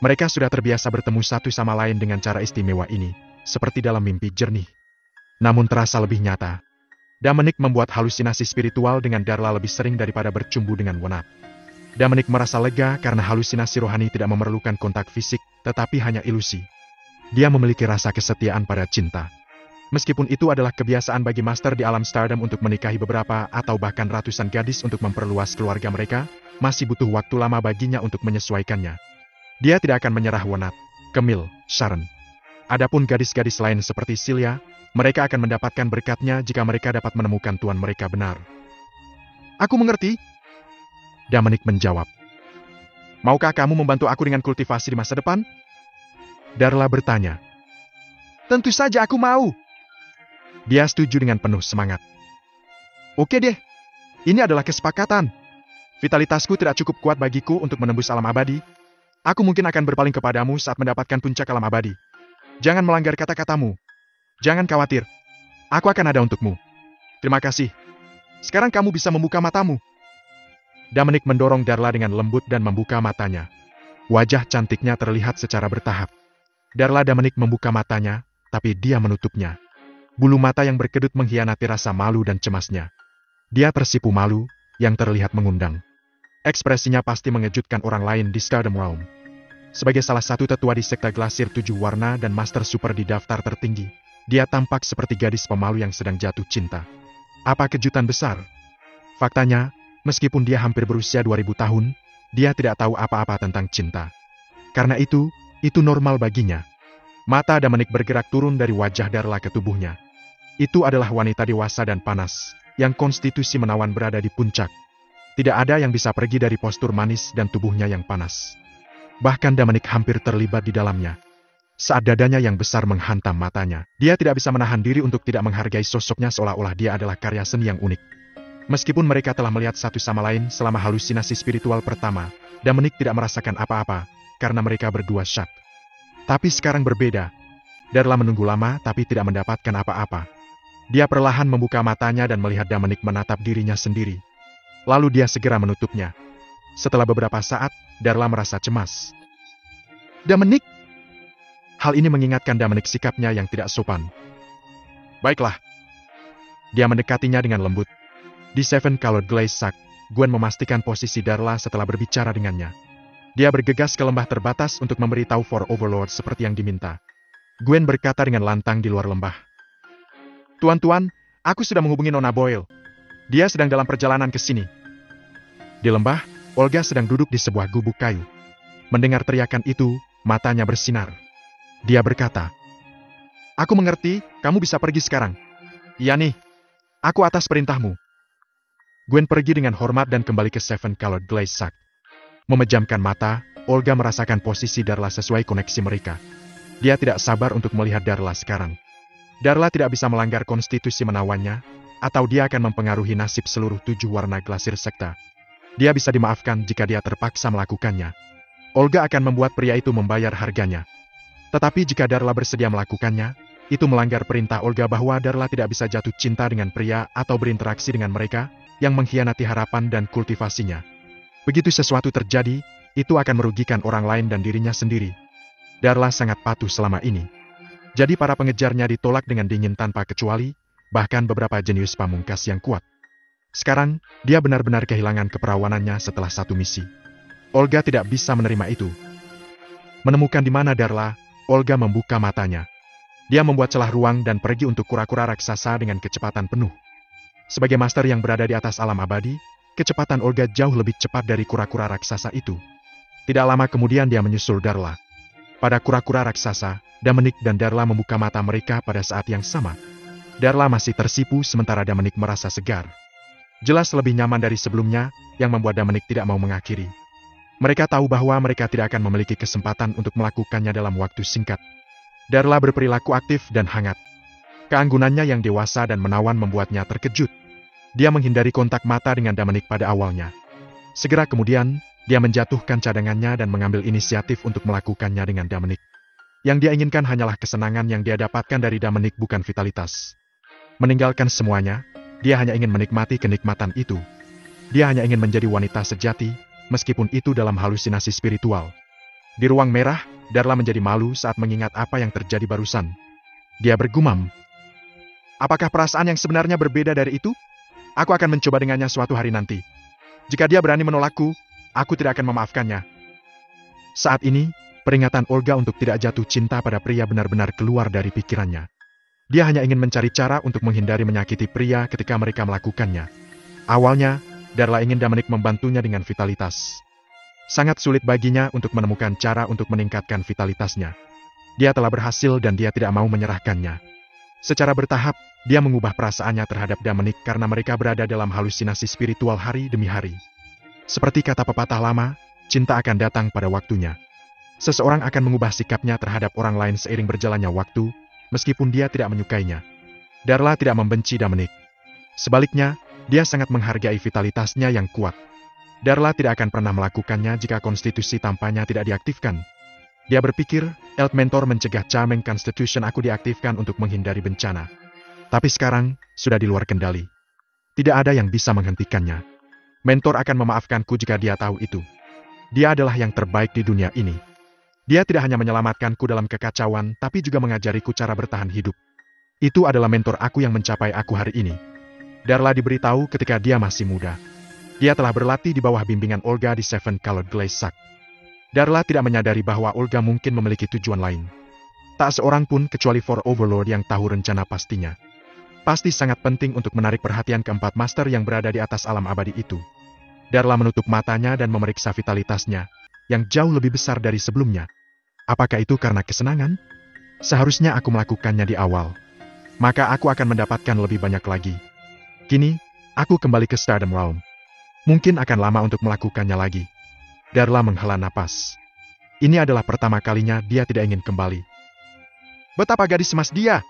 Mereka sudah terbiasa bertemu satu sama lain dengan cara istimewa ini, seperti dalam mimpi jernih. Namun terasa lebih nyata. Dominic membuat halusinasi spiritual dengan Darla lebih sering daripada bercumbu dengan Wenar. Dominic merasa lega karena halusinasi rohani tidak memerlukan kontak fisik, tetapi hanya ilusi. Dia memiliki rasa kesetiaan pada cinta. Meskipun itu adalah kebiasaan bagi master di alam Stardom untuk menikahi beberapa atau bahkan ratusan gadis untuk memperluas keluarga mereka, masih butuh waktu lama baginya untuk menyesuaikannya. Dia tidak akan menyerah Wenar, Camille, Sharon. Adapun gadis-gadis lain seperti Celia, mereka akan mendapatkan berkatnya jika mereka dapat menemukan tuan mereka benar. Aku mengerti. Dominic menjawab. Maukah kamu membantu aku dengan kultivasi di masa depan? Darla bertanya. Tentu saja aku mau. Dia setuju dengan penuh semangat. Oke deh. Ini adalah kesepakatan. Vitalitasku tidak cukup kuat bagiku untuk menembus alam abadi. Aku mungkin akan berpaling kepadamu saat mendapatkan puncak alam abadi. Jangan melanggar kata-katamu. Jangan khawatir. Aku akan ada untukmu. Terima kasih. Sekarang kamu bisa membuka matamu. Dominic mendorong Darla dengan lembut dan membuka matanya. Wajah cantiknya terlihat secara bertahap. Darla Dominic membuka matanya, tapi dia menutupnya. Bulu mata yang berkedut mengkhianati rasa malu dan cemasnya. Dia tersipu malu, yang terlihat mengundang. Ekspresinya pasti mengejutkan orang lain di Stardom Realm. Sebagai salah satu tetua di Sekte Glasir Tujuh Warna dan Master Super di daftar tertinggi, dia tampak seperti gadis pemalu yang sedang jatuh cinta. Apa kejutan besar? Faktanya, meskipun dia hampir berusia 2000 tahun, dia tidak tahu apa-apa tentang cinta. Karena itu normal baginya. Mata Dominic bergerak turun dari wajah Darla ke tubuhnya. Itu adalah wanita dewasa dan panas, yang konstitusi menawan berada di puncak. Tidak ada yang bisa pergi dari postur manis dan tubuhnya yang panas. Bahkan Damanik hampir terlibat di dalamnya. Saat dadanya yang besar menghantam matanya, dia tidak bisa menahan diri untuk tidak menghargai sosoknya seolah-olah dia adalah karya seni yang unik. Meskipun mereka telah melihat satu sama lain selama halusinasi spiritual pertama, Damanik tidak merasakan apa-apa, karena mereka berdua syak. Tapi sekarang berbeda. Darla menunggu lama tapi tidak mendapatkan apa-apa. Dia perlahan membuka matanya dan melihat Damanik menatap dirinya sendiri. Lalu dia segera menutupnya. Setelah beberapa saat, Darla merasa cemas. Damanik! Hal ini mengingatkan Damanik sikapnya yang tidak sopan. Baiklah. Dia mendekatinya dengan lembut. Di Seven Colored Glaze Sack, Gwen memastikan posisi Darla setelah berbicara dengannya. Dia bergegas ke lembah terbatas untuk memberitahu Four Overlord seperti yang diminta. Gwen berkata dengan lantang di luar lembah. Tuan-tuan, aku sudah menghubungi Nona Boyle. Dia sedang dalam perjalanan ke sini. Di lembah, Olga sedang duduk di sebuah gubuk kayu. Mendengar teriakan itu, matanya bersinar. Dia berkata, "Aku mengerti, kamu bisa pergi sekarang." "Iya nih, aku atas perintahmu." Gwen pergi dengan hormat dan kembali ke Seven Colored Glaze Sack. Memejamkan mata, Olga merasakan posisi Darla sesuai koneksi mereka. Dia tidak sabar untuk melihat Darla sekarang. Darla tidak bisa melanggar konstitusi menawannya, atau dia akan mempengaruhi nasib seluruh 7 warna glasir sekta. Dia bisa dimaafkan jika dia terpaksa melakukannya. Olga akan membuat pria itu membayar harganya. Tetapi jika Darla bersedia melakukannya, itu melanggar perintah Olga bahwa Darla tidak bisa jatuh cinta dengan pria atau berinteraksi dengan mereka yang mengkhianati harapan dan kultivasinya. Begitu sesuatu terjadi, itu akan merugikan orang lain dan dirinya sendiri. Darla sangat patuh selama ini. Jadi para pengejarnya ditolak dengan dingin tanpa kecuali, bahkan beberapa jenius pamungkas yang kuat. Sekarang, dia benar-benar kehilangan keperawanannya setelah satu misi. Olga tidak bisa menerima itu. Menemukan di mana Darla, Olga membuka matanya. Dia membuat celah ruang dan pergi untuk kura-kura raksasa dengan kecepatan penuh. Sebagai master yang berada di atas alam abadi, kecepatan Olga jauh lebih cepat dari kura-kura raksasa itu. Tidak lama kemudian dia menyusul Darla. Pada kura-kura raksasa, Damanik dan Darla membuka mata mereka pada saat yang sama. Darla masih tersipu sementara Damanik merasa segar. Jelas lebih nyaman dari sebelumnya, yang membuat Damanik tidak mau mengakhiri. Mereka tahu bahwa mereka tidak akan memiliki kesempatan untuk melakukannya dalam waktu singkat. Darla berperilaku aktif dan hangat. Keanggunannya yang dewasa dan menawan membuatnya terkejut. Dia menghindari kontak mata dengan Damanik pada awalnya. Segera kemudian, dia menjatuhkan cadangannya dan mengambil inisiatif untuk melakukannya dengan Damanik. Yang dia inginkan hanyalah kesenangan yang dia dapatkan dari Damanik, bukan vitalitas. Meninggalkan semuanya, dia hanya ingin menikmati kenikmatan itu. Dia hanya ingin menjadi wanita sejati, meskipun itu dalam halusinasi spiritual. Di ruang merah, Darla menjadi malu saat mengingat apa yang terjadi barusan. Dia bergumam, "Apakah perasaan yang sebenarnya berbeda dari itu? Aku akan mencoba dengannya suatu hari nanti. Jika dia berani menolakku, aku tidak akan memaafkannya." Saat ini, peringatan Olga untuk tidak jatuh cinta pada pria benar-benar keluar dari pikirannya. Dia hanya ingin mencari cara untuk menghindari menyakiti pria ketika mereka melakukannya. Awalnya, Darla ingin Damanik membantunya dengan vitalitas. Sangat sulit baginya untuk menemukan cara untuk meningkatkan vitalitasnya. Dia telah berhasil dan dia tidak mau menyerahkannya. Secara bertahap, dia mengubah perasaannya terhadap Damanik karena mereka berada dalam halusinasi spiritual hari demi hari. Seperti kata pepatah lama, cinta akan datang pada waktunya. Seseorang akan mengubah sikapnya terhadap orang lain seiring berjalannya waktu, meskipun dia tidak menyukainya. Darla tidak membenci Damanik. Sebaliknya, dia sangat menghargai vitalitasnya yang kuat. Darla tidak akan pernah melakukannya jika konstitusi tampaknya tidak diaktifkan. Dia berpikir, Eld Mentor mencegah Charming Constitution aku diaktifkan untuk menghindari bencana. Tapi sekarang, sudah di luar kendali. Tidak ada yang bisa menghentikannya. Mentor akan memaafkanku jika dia tahu itu. Dia adalah yang terbaik di dunia ini. Dia tidak hanya menyelamatkanku dalam kekacauan, tapi juga mengajariku cara bertahan hidup. Itu adalah mentor aku yang mencapai aku hari ini. Darla diberitahu ketika dia masih muda. Dia telah berlatih di bawah bimbingan Olga di Seven Colored Glaze Sack. Darla tidak menyadari bahwa Olga mungkin memiliki tujuan lain. Tak seorang pun kecuali Four Overlord yang tahu rencana pastinya. Pasti sangat penting untuk menarik perhatian keempat master yang berada di atas alam abadi itu. Darla menutup matanya dan memeriksa vitalitasnya, yang jauh lebih besar dari sebelumnya. Apakah itu karena kesenangan? Seharusnya aku melakukannya di awal. Maka aku akan mendapatkan lebih banyak lagi. Kini, aku kembali ke Stardom Realm. Mungkin akan lama untuk melakukannya lagi. Darla menghela napas. Ini adalah pertama kalinya dia tidak ingin kembali. Betapa gadis emas dia!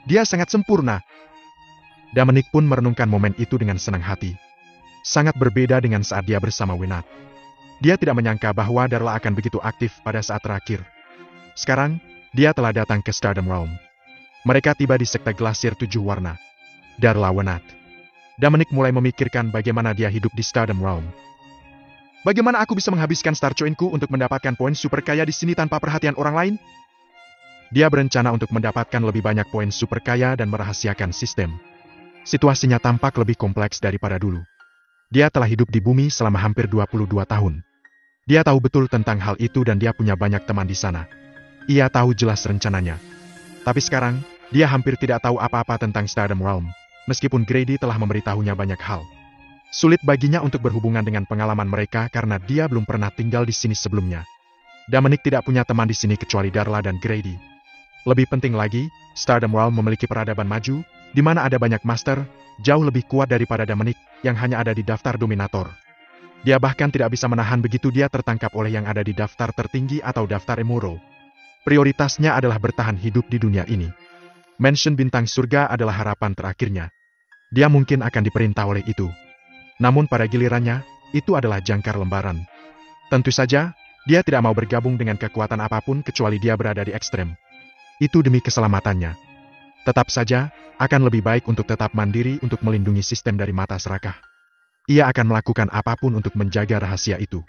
Dia sangat sempurna. Dominic pun merenungkan momen itu dengan senang hati. Sangat berbeda dengan saat dia bersama Wenat. Dia tidak menyangka bahwa Darla akan begitu aktif pada saat terakhir. Sekarang, dia telah datang ke Stardom Realm. Mereka tiba di sekte Glasier 7 warna. Darla Wenat. Dominic mulai memikirkan bagaimana dia hidup di Stardom Realm. Bagaimana aku bisa menghabiskan Star Coin-ku untuk mendapatkan poin super kaya di sini tanpa perhatian orang lain? Dia berencana untuk mendapatkan lebih banyak poin super kaya dan merahasiakan sistem. Situasinya tampak lebih kompleks daripada dulu. Dia telah hidup di bumi selama hampir 22 tahun. Dia tahu betul tentang hal itu dan dia punya banyak teman di sana. Ia tahu jelas rencananya. Tapi sekarang, dia hampir tidak tahu apa-apa tentang Stardom Realm, meskipun Grady telah memberitahunya banyak hal. Sulit baginya untuk berhubungan dengan pengalaman mereka karena dia belum pernah tinggal di sini sebelumnya. Dominic tidak punya teman di sini kecuali Darla dan Grady. Lebih penting lagi, Stardom Realm memiliki peradaban maju, di mana ada banyak master, jauh lebih kuat daripada Dominic, yang hanya ada di daftar dominator. Dia bahkan tidak bisa menahan begitu dia tertangkap oleh yang ada di daftar tertinggi atau daftar Emuro. Prioritasnya adalah bertahan hidup di dunia ini. Mansion bintang surga adalah harapan terakhirnya. Dia mungkin akan diperintah oleh itu. Namun pada gilirannya, itu adalah jangkar lembaran. Tentu saja, dia tidak mau bergabung dengan kekuatan apapun kecuali dia berada di ekstrem. Itu demi keselamatannya. Tetap saja, akan lebih baik untuk tetap mandiri untuk melindungi sistem dari mata serakah. Ia akan melakukan apapun untuk menjaga rahasia itu.